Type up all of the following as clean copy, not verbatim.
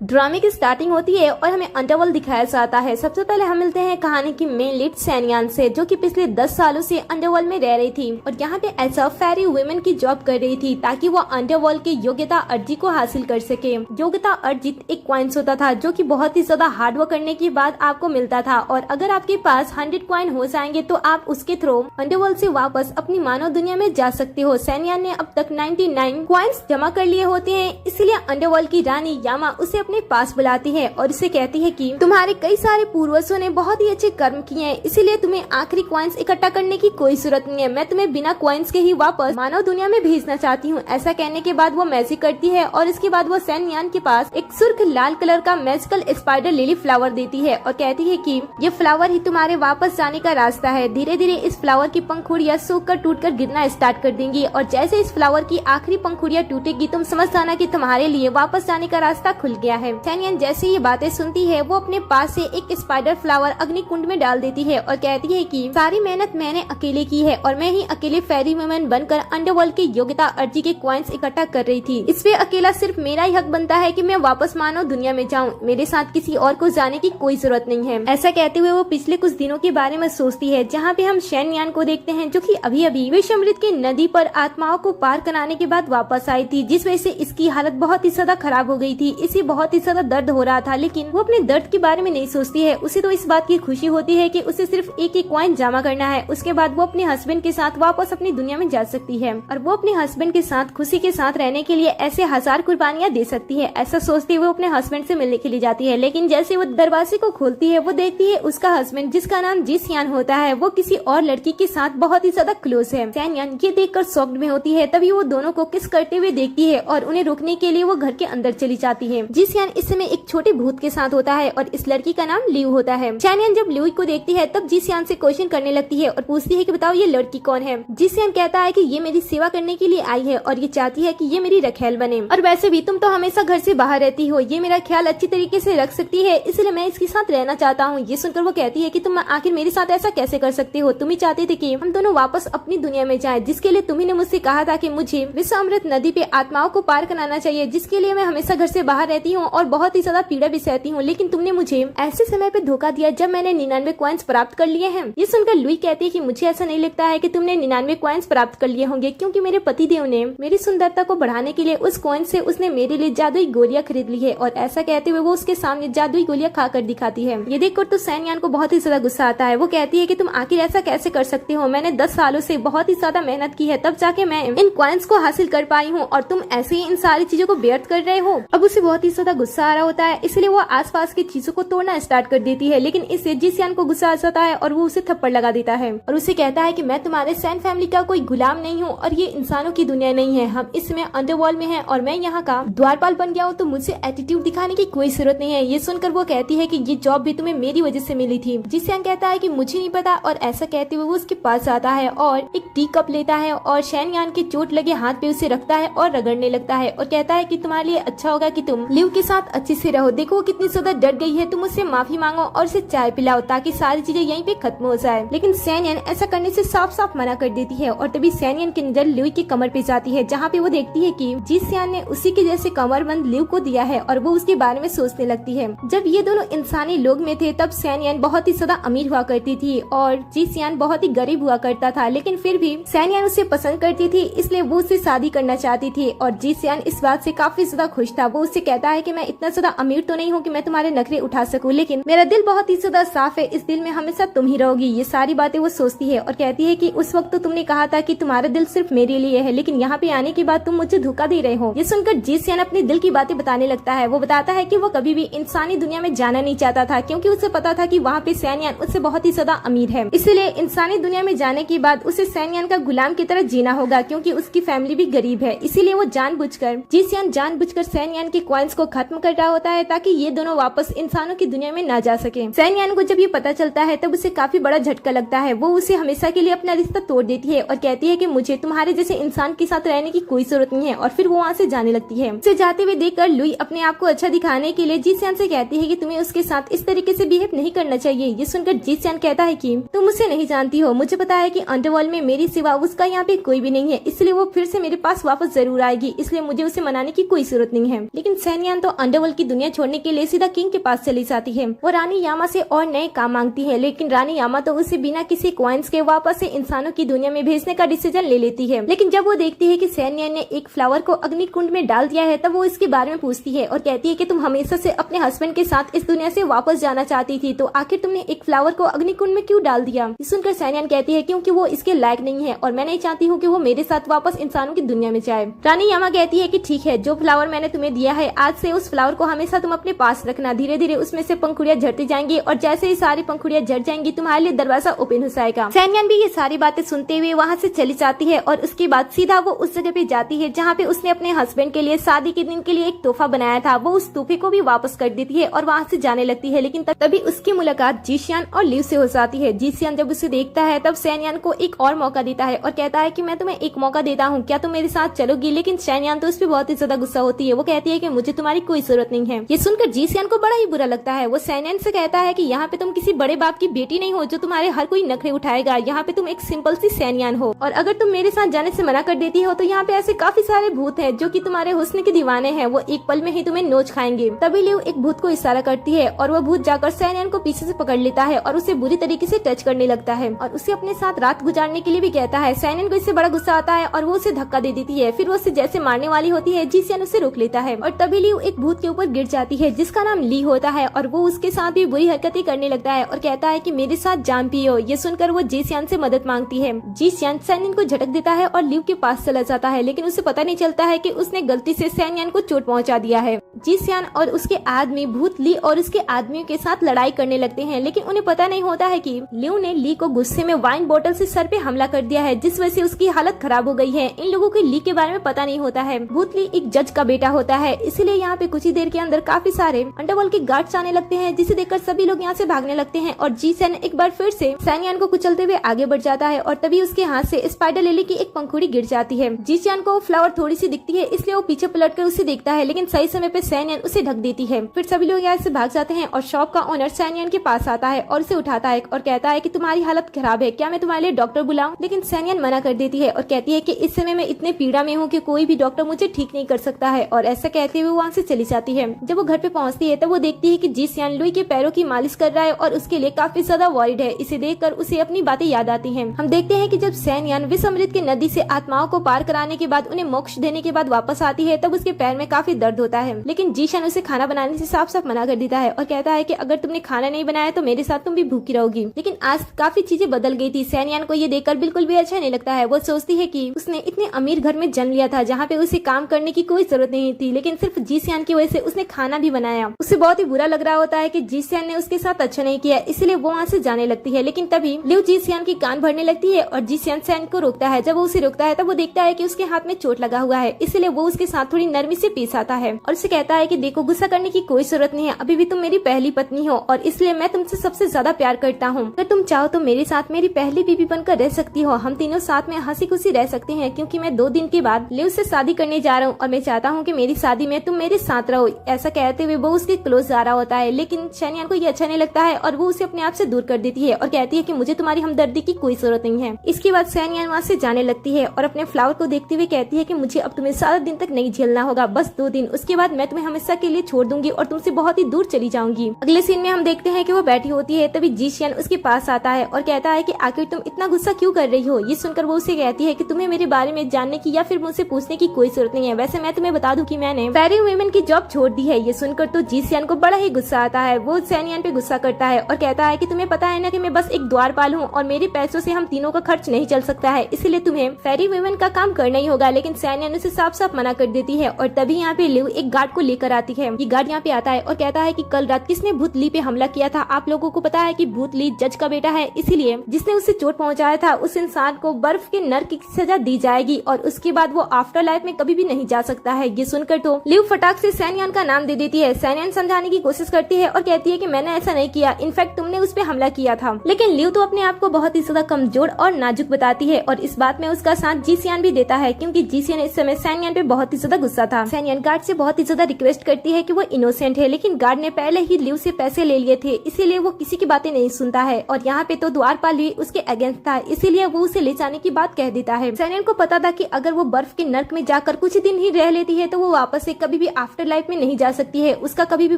ड्रामे की स्टार्टिंग होती है और हमें अंडरवर्ल्ड दिखाया जाता है। सबसे पहले हम मिलते हैं कहानी की मेन लीड सैनयान से, जो कि पिछले 10 सालों से अंडरवर्ल्ड में रह रही थी और यहाँ पे एज अ फेरी वुमेन की जॉब कर रही थी ताकि वो अंडरवर्ल्ड के योग्यता अर्जी को हासिल कर सके। योग्यता अर्जित एक कॉइन्स होता था जो कि बहुत ही ज्यादा हार्ड वर्क करने के बाद आपको मिलता था और अगर आपके पास 100 कॉइन हो जाएंगे तो आप उसके थ्रू अंडरवर्ल्ड से वापस अपनी मानव दुनिया में जा सकते हो। सैनयान ने अब तक 99 कॉइन्स जमा कर लिए होते हैं, इसलिए अंडरवर्ल्ड की रानी यामा उसे अपने पास बुलाती है और इसे कहती है कि तुम्हारे कई सारे पूर्वजों ने बहुत ही अच्छे कर्म किए हैं, इसीलिए तुम्हें आखिरी कॉइन्स इकट्ठा करने की कोई जरूरत नहीं है। मैं तुम्हें बिना कॉइन्स के ही वापस मानव दुनिया में भेजना चाहती हूँ। ऐसा कहने के बाद वो मैजिक करती है और इसके बाद वो सैनयान के पास एक सुर्ख लाल कलर का मैजिकल स्पाइडर लिली फ्लावर देती है और कहती है कि ये फ्लावर ही तुम्हारे वापस जाने का रास्ता है। धीरे धीरे इस फ्लावर की पंखुड़ियाँ सूख कर टूट कर गिरना स्टार्ट कर देंगी और जैसे इस फ्लावर की आखिरी पंखुड़ियाँ टूटेगी तुम समझ जाना कि तुम्हारे लिए वापस जाने का रास्ता खुल गया है। सैनयान जैसे ये बातें सुनती है वो अपने पास से एक स्पाइडर फ्लावर अग्नि कुंड में डाल देती है और कहती है कि सारी मेहनत मैंने अकेले की है और मैं ही अकेले फेरी वुमेन बनकर अंडरवर्ल्ड की योग्यता अर्जी के कॉइन्स इकट्ठा कर रही थी। इसमें अकेला सिर्फ मेरा ही हक बनता है कि मैं वापस मानव दुनिया में जाऊं। मेरे साथ किसी और को जाने की कोई जरूरत नहीं है। ऐसा कहते हुए वो पिछले कुछ दिनों के बारे में सोचती है जहाँ पे हम सैनयान को देखते हैं जो कि अभी अभी विषमृत की नदी पर आत्माओं को पार कराने के बाद वापस आई थी, जिस वजह से इसकी हालत बहुत ही ज्यादा खराब हो गई थी। इसे बहुत ही ज्यादा दर्द हो रहा था लेकिन वो अपने दर्द के बारे में नहीं सोचती है। उसे तो इस बात की खुशी होती है कि उसे सिर्फ एक कॉइन जमा करना है, उसके बाद वो अपने हस्बैंड के साथ वापस अपनी दुनिया में जा सकती है और वो अपने हस्बैंड के साथ खुशी के साथ रहने के लिए ऐसे 1000 कुर्बानियां दे सकती है। ऐसा सोचती हुए वो अपने हस्बैंड से मिलने के लिए जाती है, लेकिन जैसे वो दरवाजे को खोलती है वो देखती है उसका हस्बैंड, जिसका नाम जीसियान होता है, वो किसी और लड़की के साथ बहुत ही ज्यादा क्लोज है। सैनयान ये देखकर शॉक्ड में होती है। तभी वो दोनों को किस करते हुए देखती है और उन्हें रोकने के लिए वो घर के अंदर चली जाती है। जीसियान इस समय एक छोटे भूत के साथ होता है और इस लड़की का नाम लियू होता है। सैनयान जब लियू को देखती है तब जीसियान से क्वेश्चन करने लगती है और पूछती है कि बताओ ये लड़की कौन है। जीसियान कहता है कि ये मेरी सेवा करने के लिए आई है और ये चाहती है कि ये मेरी रखेल बने, और वैसे भी तुम तो हमेशा घर से बाहर रहती हो, ये मेरा ख्याल अच्छी तरीके से रख सकती है, इसलिए मैं इसके साथ रहना चाहता हूँ। ये सुनकर वो कहती है कि तुम आखिर मेरे साथ ऐसा कैसे कर सकते हो, तुम ही चाहते थे कि हम दोनों वापस अपनी दुनिया में जाएं, जिसके लिए तुम्ही ने मुझसे कहा था कि मुझे विषमृत नदी पे आत्माओं को पार कराना चाहिए, जिसके लिए मैं हमेशा घर से बाहर रहती हूँ और बहुत ही ज्यादा पीड़ा भी सहती हूँ, लेकिन तुमने मुझे ऐसे समय पे धोखा दिया जब मैंने 99 कॉइन्स प्राप्त कर लिए हैं। ये सुनकर लुई कहती है कि मुझे ऐसा नहीं लगता है कि तुमने 99 कॉइन्स प्राप्त कर लिए होंगे, क्योंकि मेरे पतिदेव ने मेरी सुंदरता को बढ़ाने के लिए उस कॉइन से उसने मेरे लिए जादुई गोलियां खरीद ली है। और ऐसा कहते हुए वो उसके सामने जादुई गोलियां खाकर दिखाती है। ये देखकर तो सैनयान को बहुत ही ज्यादा गुस्सा आता है। वो कहती है कि तुम आखिर ऐसा कैसे कर सकते हो, मैंने 10 सालों से बहुत ही ज्यादा मेहनत की है तब जाके मैं इन कॉइन्स को हासिल कर पाई हूँ और तुम ऐसे ही इन सारी चीजों को व्यर्थ कर रहे हो। अब उसे बहुत ही ज्यादा गुस्सा आ रहा होता है, इसलिए वो आसपास की चीजों को तोड़ना स्टार्ट कर देती है, लेकिन इससे जीसियान को गुस्सा आ जाता है और वो उसे थप्पड़ लगा देता है और उसे कहता है कि मैं तुम्हारे सैन फैमिली का कोई गुलाम नहीं हूँ और ये इंसानों की दुनिया नहीं है, हम इसमें अंडरवर्ल्ड में हैं और मैं यहाँ का द्वारपाल बन गया हूँ, तो मुझसे एटीट्यूड दिखाने की कोई जरूरत नहीं है। ये सुनकर वो कहती है कि ये जॉब भी तुम्हें मेरी वजह से मिली थी। जीसियान कहता है कि मुझे नहीं पता और ऐसा कहते हुए वो उसके पास आता है और एक टी कप लेता है और सैनयान के चोट लगे हाथ पे उसे रखता है और रगड़ने लगता है और कहता है कि तुम्हारे लिए अच्छा होगा कि तुम लिव के साथ अच्छे से रहो, देखो वो कितनी ज्यादा डर गई है, तुम उससे माफी मांगो और उसे चाय पिलाओ ताकि सारी चीजें यहीं पे खत्म हो जाए। लेकिन सैनयान ऐसा करने से साफ साफ मना कर देती है और तभी सैनयान की नजर लिव की कमर पे जाती है, जहाँ पे वो देखती है कि जीसियान ने उसी के जैसे कमरबंद लिव को दिया है और वो उसके बारे में सोचने लगती है। जब ये दोनों इंसानी लोग में थे तब सैनयान बहुत ही ज्यादा अमीर हुआ करती थी और जीसियान बहुत ही गरीब हुआ करता था, लेकिन फिर भी सैनयान उसे पसंद करती थी, इसलिए वो उससे शादी करना चाहती थी और जीसियान इस बात से काफी ज्यादा खुश था। वो उससे कहता है कि मैं इतना ज्यादा अमीर तो नहीं हूँ कि मैं तुम्हारे नखरे उठा सकूं, लेकिन मेरा दिल बहुत ही ज्यादा साफ है, इस दिल में हमेशा तुम ही रहोगी। ये सारी बातें वो सोचती है और कहती है कि उस वक्त तो तुमने कहा था कि तुम्हारा दिल सिर्फ मेरे लिए है, लेकिन यहाँ पे आने के बाद तुम मुझे धोखा दे रहे हो। ये सुनकर जीसियान अपने दिल की बातें बताने लगता है। वो बताता है कि वो कभी भी इंसानी दुनिया में जाना नहीं चाहता था, क्योंकि उसे पता था कि वहाँ पे सैनयान उससे बहुत ही ज्यादा अमीर है, इसलिए इंसानी दुनिया में जाने के बाद उसे सैनयान का गुलाम की तरह जीना होगा, क्योंकि उसकी फैमिली भी गरीब है। इसीलिए वो जीसियान जानबूझकर सैनयान के कॉइन्स को खत्म कर रहा होता है ताकि ये दोनों वापस इंसानों की दुनिया में ना जा सके। सैनयान को जब ये पता चलता है तब उसे काफी बड़ा झटका लगता है। वो उसे हमेशा के लिए अपना रिश्ता तोड़ देती है और कहती है कि मुझे तुम्हारे जैसे इंसान के साथ रहने की कोई जरूरत नहीं है, और फिर वो वहाँ से जाने लगती है। उसे जाते हुए देखकर लुई अपने आप को अच्छा दिखाने के लिए जीसियान से कहती है कि तुम्हें उसके साथ इस तरीके से बिहेव नहीं करना चाहिए। ये सुनकर जीसियान कहता है कि तुम मुझे नहीं जानती हो, मुझे पता है कि अंडरवर्ल्ड में मेरी सिवा उसका यहाँ पे कोई भी नहीं है, इसलिए वो फिर से मेरे पास वापस जरूर आएगी, इसलिए मुझे उसे मनाने की कोई जरूरत नहीं है। लेकिन सैनयान तो अंडरवर्ल्ड की दुनिया छोड़ने के लिए सीधा किंग के पास चली जाती है। वो रानी यामा से और नए काम मांगती है, लेकिन रानी यामा तो उसे बिना किसी कॉइन्स के वापस से इंसानों की दुनिया में भेजने का डिसीजन ले लेती है। लेकिन जब वो देखती है कि सैनियन ने एक फ्लावर को अग्नि कुंड में डाल दिया है, तब वो इसके बारे में पूछती है और कहती है कि तुम हमेशा से अपने हस्बैंड के साथ इस दुनिया से वापस जाना चाहती थी, तो आखिर तुमने एक फ्लावर को अग्नि कुंड में क्यों डाल दिया? ये सुनकर सैनियन कहती है क्योंकि वो इसके लायक नहीं है और मैं नहीं चाहती हूँ कि वो मेरे साथ वापस इंसानों की दुनिया में जाए। रानी यामा कहती है कि ठीक है, जो फ्लावर मैंने तुम्हें दिया है, आज से उस फ्लावर को हमेशा तुम अपने पास रखना। धीरे धीरे उसमें से पंखुड़ियां झड़ती जाएंगी और जैसे ही सारी पंखुड़ियां झड़ जाएंगी तुम्हारे लिए दरवाजा ओपन हो जाएगा। सैनियन भी ये सारी बातें सुनते हुए वहाँ से चली जाती है और उसके बाद सीधा वो उस जगह पे जाती है जहाँ पे उसने अपने हस्बैंड के लिए शादी के दिन के लिए एक तोहफा बनाया था। वो उस तोहफे को भी वापस कर देती है और वहाँ से जाने लगती है, लेकिन तभी उसकी मुलाकात जीशियान और लिव से हो जाती है। जीशियान जब उसे देखता है तब सैनियन को एक और मौका देता है और कहता है कि मैं तुम्हें एक मौका देता हूँ, क्या तुम मेरे साथ चलोगी? लेकिन सैनियन तो उस पर बहुत ही ज्यादा गुस्सा होती है। वो कहती है कि मुझे तुम्हारी कोई जरूरत नहीं है। ये सुनकर जीशियान को बड़ा ही बुरा लगता है। वो सैनियन से कहता है कि यहाँ पे तुम किसी बड़े बाप की बेटी नहीं हो जो तुम्हारे हर कोई नखरे उठाएगा। यहाँ पे तुम एक सिंपल सी सैनियन हो और अगर तुम मेरे साथ जाने से मना कर देती हो तो यहाँ पे ऐसे काफी सारे भूत हैं जो कि तुम्हारे हुस्न के दीवाने हैं, वो एक पल में ही तुम्हें नोच खाएंगे। तभी लिव एक भूत को इशारा करती है और वह भूत जाकर सैनियन को पीछे से पकड़ लेता है और उसे बुरी तरीके से टच करने लगता है और उसे अपने साथ रात गुजारने के लिए भी कहता है। सैनियन को इससे बड़ा गुस्सा आता है और वो उसे धक्का दे देती है। फिर वो उसे जैसे मारने वाली होती है, जीशियान उसे रोक लेता है और तभी लिव एक भूत के ऊपर गिर जाती है जिसका नाम ली होता है और वो उसके साथ भी बुरी हरकतें करने लगता है और कहता है कि मेरे साथ जाम पियो। ये सुनकर वो जीशियान से मदद मांगती है। जीशियान सैनियन को झटक देता है और लिव के पास चला जाता है, लेकिन उसे पता नहीं चलता है कि उसने गलती से सैनियन को चोट पहुंचा दिया है। जीशियान और उसके आदमी भूत ली और उसके आदमियों के साथ लड़ाई करने लगते हैं, लेकिन उन्हें पता नहीं होता है कि लिव ने ली को गुस्से में वाइन बोतल से सर पे हमला कर दिया है, जिस वजह से उसकी हालत खराब हो गई है। इन लोगों को ली के बारे में पता नहीं होता है। भूत ली एक जज का बेटा होता है, इसलिए यहाँ पे कुछ ही देर के अंदर काफी सारे अंडरवर्ल्ड के गार्ड्स आने लगते हैं, जिसे देखकर सभी लोग यहाँ से भागने लगते हैं और जीशियान एक बार फिर से सैनियन को कुचलते हुए आगे बढ़ जाता है और तभी उसके हाथ से स्पाइडर लिली की एक पंखुड़ी गिर जाती है। जीशियान को फ्लावर थोड़ी सी दिखती है, इसलिए वो पीछे पलटकर उसे देखता है, लेकिन सही समय पे सैनियन उसे ढक देती है। फिर सभी लोग यहाँ से भाग जाते हैं और शॉप का ओनर सैनियन के पास आता है और उसे उठाता है और कहता है कि तुम्हारी हालत खराब है, क्या मैं तुम्हारे लिए डॉक्टर बुलाऊं? लेकिन सैनियन मना कर देती है और कहती है कि इस समय मैं इतने पीड़ा में हूँ कि कोई भी डॉक्टर मुझे ठीक नहीं कर सकता है, और ऐसा कहते हुए वहाँ से चली जाती है। जब वो घर पे पहुँचती है तब वो देखती है कि जीशियान लुई के पैरों की मालिश कर रहा है और उसके लिए काफी ज्यादा वॉरिड है। इसे देखकर उसे अपनी बातें याद आती हैं। हम देखते हैं कि जब सैनियन विषमृत की नदी से आत्माओं को पार कराने के बाद उन्हें मोक्ष देने के बाद वापस आती है, तब उसके पैर में काफी दर्द होता है, लेकिन जीशियान उसे खाना बनाने से साफ साफ मना कर देता है और कहता है कि अगर तुमने खाना नहीं बनाया तो मेरे साथ तुम भी भूखी रहोगी। लेकिन आज काफी चीजें बदल गई थी। सैनियन को ये देखकर बिल्कुल भी अच्छा नहीं लगता है। वो सोचती है कि उसने इतने अमीर घर में जन्म लिया था जहाँ पे उसे काम करने की कोई जरूरत नहीं थी, लेकिन सिर्फ जीशियान की वजह से उसने खाना भी बनाया। उसे बहुत ही बुरा लग रहा होता है कि जीशियान ने उसके साथ अच्छा नहीं किया, इसलिए वो वहाँ से जाने लगती है। लेकिन तभी लिव जीशियान की कान भरने लगती है और जीशियान सैन को रोकता है। जब वो उसे रोकता है तब वो देखता है कि उसके हाथ में चोट लगा हुआ है, इसलिए वो उसके साथ थोड़ी नरमी से पेश आता है और उसे कहता है कि देखो, गुस्सा करने की कोई जरूरत नहीं है, अभी भी तुम मेरी पहली पत्नी हो और इसलिए मैं तुमसे सबसे ज्यादा प्यार करता हूँ। अगर तुम चाहो तो मेरे साथ मेरी पहली बीवी बनकर रह सकती हो। हम तीनों साथ में हंसी खुशी रह सकते हैं, क्योंकि मैं 2 दिन के बाद लिव से शादी करने जा रहा हूँ और मैं चाहता हूँ कि मेरी शादी में तुम मेरे साथ रहो। ऐसा कहते हुए वो उसके क्लोज जा रहा होता है, लेकिन सैनियन को ये अच्छा नहीं लगता है और वो उसे अपने आप से दूर कर देती है और कहती है कि मुझे तुम्हारी हमदर्दी की कोई जरूरत नहीं है। इसके बाद सैनियन वहाँ से जाने लगती है और अपने फ्लावर को देखते हुए कहती है कि मुझे अब तुम्हें 7 दिन तक नहीं झेलना होगा, बस 2 दिन, उसके बाद मैं तुम्हें हमेशा के लिए छोड़ दूंगी और तुमसे बहुत ही दूर चली जाऊंगी। अगले सीन में हम देखते हैं कि वो बैठी होती है, तभी जीशियान उसके पास आता है और कहता है कि आखिर तुम इतना गुस्सा क्यों कर रही हो। ये सुनकर वो उसे कहती है कि तुम्हें मेरे बारे में जानने की या फिर मुझसे पूछने की कोई जरूरत नहीं है। वैसे मैं तुम्हें बता दूं कि मैंने फेरी वुमेन की जॉब छोड़ दी है। ये सुनकर तो जीशियान को बड़ा ही गुस्सा आता है। वो सैनियन पे गुस्सा करता है और कहता है कि तुम्हें पता है ना कि मैं बस एक द्वारपाल हूँ और मेरे पैसों से हम तीनों का खर्च नहीं चल सकता है, इसलिए तुम्हें फेरी वुमेन का काम करना ही होगा। लेकिन सैनियन उसे साफ साफ मना कर देती है और तभी यहाँ पे लिव एक गार्ड को लेकर आती है। ये गार्ड यहाँ पे आता है और कहता है कि कल रात किसने भूत ली पे हमला किया था। आप लोगों को पता है कि भूत ली जज का बेटा है, इसीलिए जिसने उसे चोट पहुंचाया था उस इंसान को बर्फ के नर्क की सजा दी जाएगी और उसके बाद वो आफ्टर लाइफ में कभी भी नहीं जा सकता है। ये सुनकर तो लिव फटाक से सैनियन का नाम दे देती है। सैनियन समझाने की कोशिश करती है और कहती है कि मैंने ऐसा नहीं किया, इनफैक्ट तुमने उस पे हमला किया था। लेकिन लिव तो अपने आप को बहुत ही ज्यादा कमजोर और नाजुक बताती है और इस बात में उसका साथ जीशियान भी देता है, क्योंकि जीशियान इस समय सैनियन पे बहुत ही ज्यादा गुस्सा था। सैनियन गार्ड से बहुत ही ज्यादा रिक्वेस्ट करती है कि वो इनोसेंट है, लेकिन गार्ड ने पहले ही लिव से पैसे ले लिए थे, इसीलिए वो किसी की बातें नहीं सुनता है और यहाँ पे तो द्वारपाल भी उसके अगेंस्ट था, इसीलिए वो उसे ले जाने की बात कह देता है। सैनियन को पता था कि अगर वो बर्फ के नर्क में जाकर कुछ दिन ही रह लेती है तो वो वापस से कभी भी आफ्टर आफ्टर लाइफ में नहीं जा सकती है, उसका कभी भी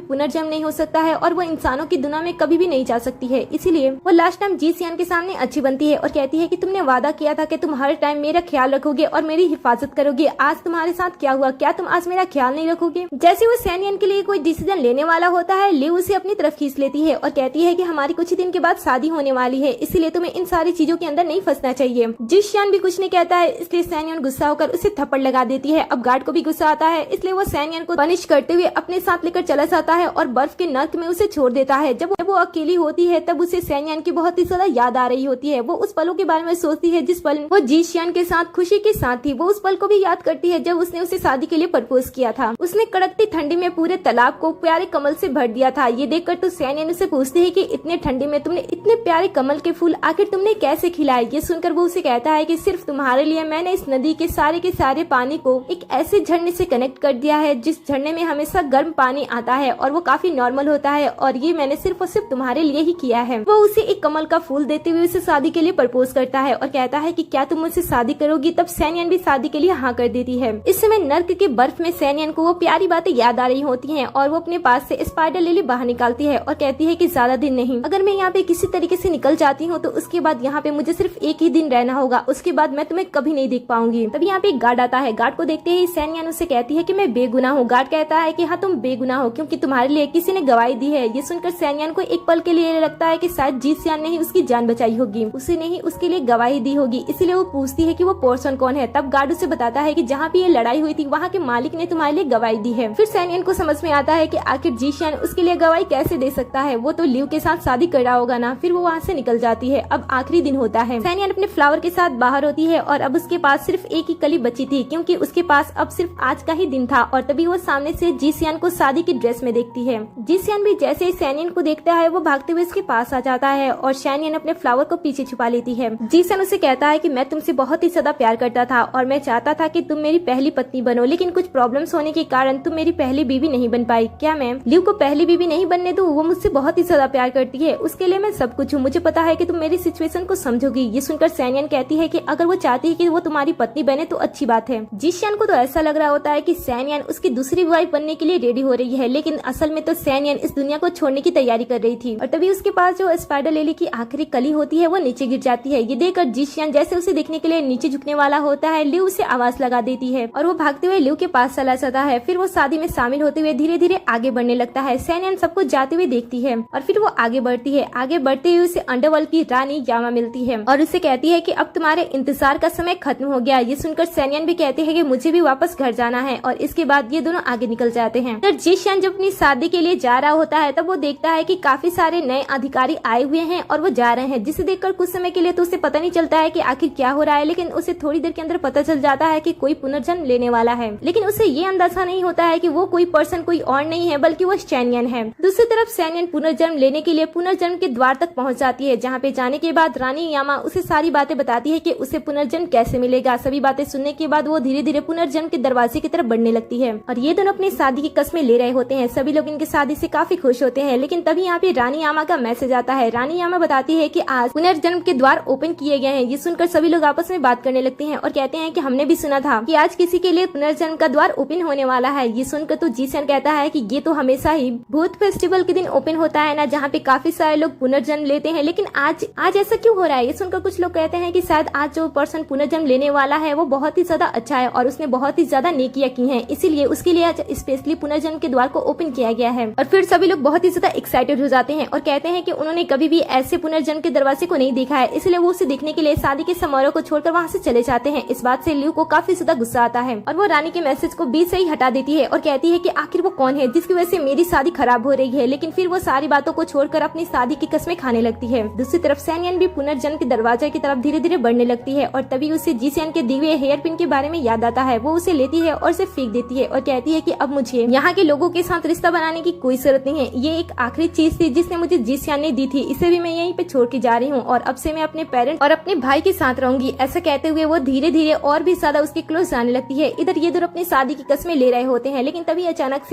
पुनर्जन्म नहीं हो सकता है और वो इंसानों की दुनिया में कभी भी नहीं जा सकती है। इसीलिए वो लास्ट टाइम जी सियान के सामने अच्छी बनती है और कहती है कि तुमने वादा किया था कि तुम हर टाइम मेरा ख्याल रखोगे और मेरी हिफाजत करोगे। आज तुम्हारे साथ क्या हुआ? क्या तुम आज मेरा ख्याल नहीं रखोगे? जैसे वो सैनियन के लिए कोई डिसीजन लेने वाला होता है, लिव उसे अपनी तरफ खींच लेती है और कहती है कि हमारी कुछ ही दिन के बाद शादी होने वाली है, इसलिए तुम्हें इन सारी चीजों के अंदर नहीं फंसना चाहिए। जी सियान भी कुछ नहीं कहता है, इसलिए सैनियन गुस्सा होकर उसे थप्पड़ लगा देती है। अब गार्ड को भी गुस्सा आता है, इसलिए वो सैनियन को पनिश करते हुए अपने साथ लेकर चला जाता है और बर्फ के नर्क में उसे छोड़ देता है। जब वो अकेली होती है तब उसे सैनियन की बहुत ही ज्यादा याद आ रही होती है। वो उस पलों के बारे में सोचती है जिस पल वो जी सियान के साथ खुशी के साथ थी। वो उस पल को भी याद करती है जब उसने उसे शादी के लिए प्रपोज किया था। उसने कड़कती ठंडी में पूरे तालाब को प्यारे कमल से भर दिया था। ये देखकर तो सैनियन उसे पूछती है कि इतने ठंडी में तुमने इतने प्यारे कमल के फूल आखिर तुमने कैसे खिलाए? ये सुनकर वो उसे कहता है कि सिर्फ तुम्हारे लिए मैंने इस नदी के सारे पानी को एक ऐसे झरने से कनेक्ट कर दिया है जिस झरने में हमेशा गर्म पानी आता है और वो काफी नॉर्मल होता है, और ये मैंने सिर्फ और सिर्फ तुम्हारे लिए ही किया है। वो उसे एक कमल का फूल देते हुए उसे शादी के लिए प्रपोज करता है और कहता है कि क्या तुम मुझसे शादी करोगी? तब सैनियन भी शादी के लिए हाँ कर देती है। इस समय नर्क के बर्फ में सैनियन को वो प्यारी बातें याद आ रही होती हैं और वो अपने पास से स्पाइडर लिली बाहर निकालती है और कहती है कि ज्यादा दिन नहीं, अगर मैं यहाँ पे किसी तरीके से निकल जाती हूँ तो उसके बाद यहाँ पे मुझे सिर्फ एक ही दिन रहना होगा, उसके बाद मैं तुम्हें कभी नहीं देख पाऊंगी। तभी यहाँ पे एक गार्ड आता है। गार्ड को देखते ही सैनियन उससे कहती है कि मैं बेगुनाह हूँ। गार्ड कहता है कि हाँ तुम बेगुनाह हो क्योंकि तुम्हारे लिए किसी ने गवाही दी है। ये सुनकर सैनियन को एक पल के लिए लगता है कि शायद जी सियान ने ही उसकी जान बचाई होगी, उसे नहीं उसके लिए गवाही दी होगी। इसीलिए वो पूछती है कि वो पर्सन कौन है। तब गार्ड उसे बताता है कि जहाँ पे ये लड़ाई हुई थी वहाँ के मालिक ने तुम्हारे लिए गवाही दी है। फिर सैनियन को समझ में आता है कि आखिर जी सियान उसके लिए गवाही कैसे दे सकता है, वो तो लिव के साथ शादी कर रहा होगा ना। फिर वो वहाँ से निकल जाती है। अब आखिरी दिन होता है। सैनियन अपने फ्लावर के साथ बाहर होती है और अब उसके पास सिर्फ एक ही कली बची थी क्योंकि उसके पास अब सिर्फ आज का ही दिन था। और तभी वो सामने से जी सियान को शादी की ड्रेस में देखती है। जी सियान भी जैसे ही सैनियन को देखता है वो भागते हुए उसके पास आ जाता है और सैनियन अपने फ्लावर को पीछे छुपा लेती है। जी सियान उसे कहता है कि मैं तुमसे बहुत ही ज्यादा प्यार करता था और मैं चाहता था कि तुम मेरी पहली पत्नी बनो, लेकिन कुछ प्रॉब्लम्स होने के कारण तुम मेरी पहली बीवी नहीं बन पाई। क्या मैं लिव को पहली बीवी नहीं बनने दूं? वो मुझसे बहुत ही ज्यादा प्यार करती है, उसके लिए मैं सब कुछ हूँ। मुझे पता है कि तुम मेरी सिचुएशन को समझोगी। ये सुनकर सैनियन कहती है कि अगर वो चाहती है कि वो तुम्हारी पत्नी बने तो अच्छी बात है। जी सियान को तो ऐसा लग रहा होता है कि सैनियन उसकी दूसरी वाइफ बनने के लिए रेडी हो रही है, लेकिन असल में तो सैनियन इस दुनिया को छोड़ने की तैयारी कर रही थी। और तभी उसके पास जो स्पाइडर लिली की आखिरी कली होती है वो नीचे गिर जाती है। ये देखकर जी सियान जैसे उसे देखने के लिए नीचे झुकने वाला होता है, लिव उसे आवाज लगा देती है और वो भागते हुए लिव के पास चला जाता है। फिर वो शादी में शामिल होते हुए धीरे धीरे आगे बढ़ने लगता है। सैनियन सबको जाते हुए देखती है और फिर वो आगे बढ़ती है। आगे बढ़ते हुए उसे अंडरवर्ल्ड की रानी यामा मिलती है और उसे कहती है कि अब तुम्हारे इंतजार का समय खत्म हो गया। ये सुनकर सैनियन भी कहते हैं कि मुझे भी वापस घर जाना है और इसके बाद ये दोनों आगे निकल जाते हैं। तो जी सियान जब अपनी शादी के लिए जा रहा होता है तब वो देखता है कि काफी सारे नए अधिकारी आए हुए हैं और वो जा रहे हैं, जिसे देखकर कुछ समय के लिए तो उसे पता नहीं चलता है कि आखिर क्या हो रहा है, लेकिन उसे थोड़ी देर के अंदर पता चल जाता है कि कोई पुनर्जन्म लेने वाला है। लेकिन उसे ये अंदाजा नहीं होता है कि वो कोई पर्सन कोई और नहीं है बल्कि वो सैनियन है। दूसरी तरफ सैनियन पुनर्जन्म लेने के लिए पुनर्जन्म के द्वार तक पहुंच जाती है, जहाँ पे जाने के बाद रानी यामा उसे सारी बातें बताती है कि उसे पुनर्जन्म कैसे मिलेगा। सभी बातें सुनने के बाद वो धीरे धीरे पुनर्जन्म के दरवाजे की तरफ बढ़ने लगती है और ये दोनों अपनी शादी की कस्में ले रहे होते हैं। सभी लोग इनकी शादी से काफी खुश होते हैं, लेकिन तभी यहाँ पे रानी यामा का मैसेज आता है। रानी यामा बताती है कि आज पुनर्जन्म के द्वार ओपन किए गए हैं। ये सुनकर सभी लोग आपस में बात करने लगते हैं और कहते हैं कि हमने भी सुना था कि आज किसी के लिए पुनर्जन्म का द्वार ओपन होने वाला है। ये सुनकर तो जी सियान कहता है कि ये तो हमेशा ही भूत फेस्टिवल के दिन ओपन होता है ना, जहाँ पे काफी सारे लोग पुनर्जन्म लेते हैं, लेकिन आज ऐसा क्यों हो रहा है। ये सुनकर कुछ लोग कहते हैं कि शायद आज जो पर्सन पुनर्जन्म लेने वाला है वो बहुत ही ज्यादा अच्छा है और उसने बहुत ही ज्यादा नेकियां की हैं, इसीलिए उसके लिए आज स्पेशली पुनर्जन्म के द्वार को ओपन किया गया है। और फिर सभी लोग बहुत ही ज्यादा एक्साइटेड हो जाते हैं और कहते हैं कि उन्होंने कभी भी ऐसे पुनर्जन्म के दरवाजे को नहीं देखा है, इसलिए वो उसे देखने के लिए शादी के समारोह को छोड़कर वहाँ से चले जाते हैं। इस बात से लिव को काफी ज्यादा गुस्सा आता है और वो रानी के मैसेज को बीच से ही हटा देती है और कहती है कि आखिर वो कौन है जिसकी वजह से मेरी शादी खराब हो रही है। लेकिन फिर वो सारी बातों को छोड़कर अपनी शादी की कस्में खाने लगती है। दूसरी तरफ सैनियन भी पुनर्जन्म के दरवाजे की तरफ धीरे धीरे बढ़ने लगती है और तभी उसे जी सियान के दिए हुए हेयर पिन के बारे में याद आता है। वो उसे लेती है और उसे फेंक देती है और कहती है कि अब मुझे यहाँ के लोगों के साथ रिश्ता बनाने की कोई जरूरत नहीं है। ये एक आखिरी चीज थी जिसने मुझे जी सियान ने दी थी, इसे भी मैं यहीं पे छोड़ के जा रही हूँ और अब से मैं अपने पेरेंट्स और अपने भाई के साथ रहूंगी। ऐसा कहते हुए वो धीरे धीरे और भी ज्यादा उसके क्लोज जाने लगती है। इधर ये दोनों अपनी शादी की कस्में ले रहे होते हैं, लेकिन तभी अचानक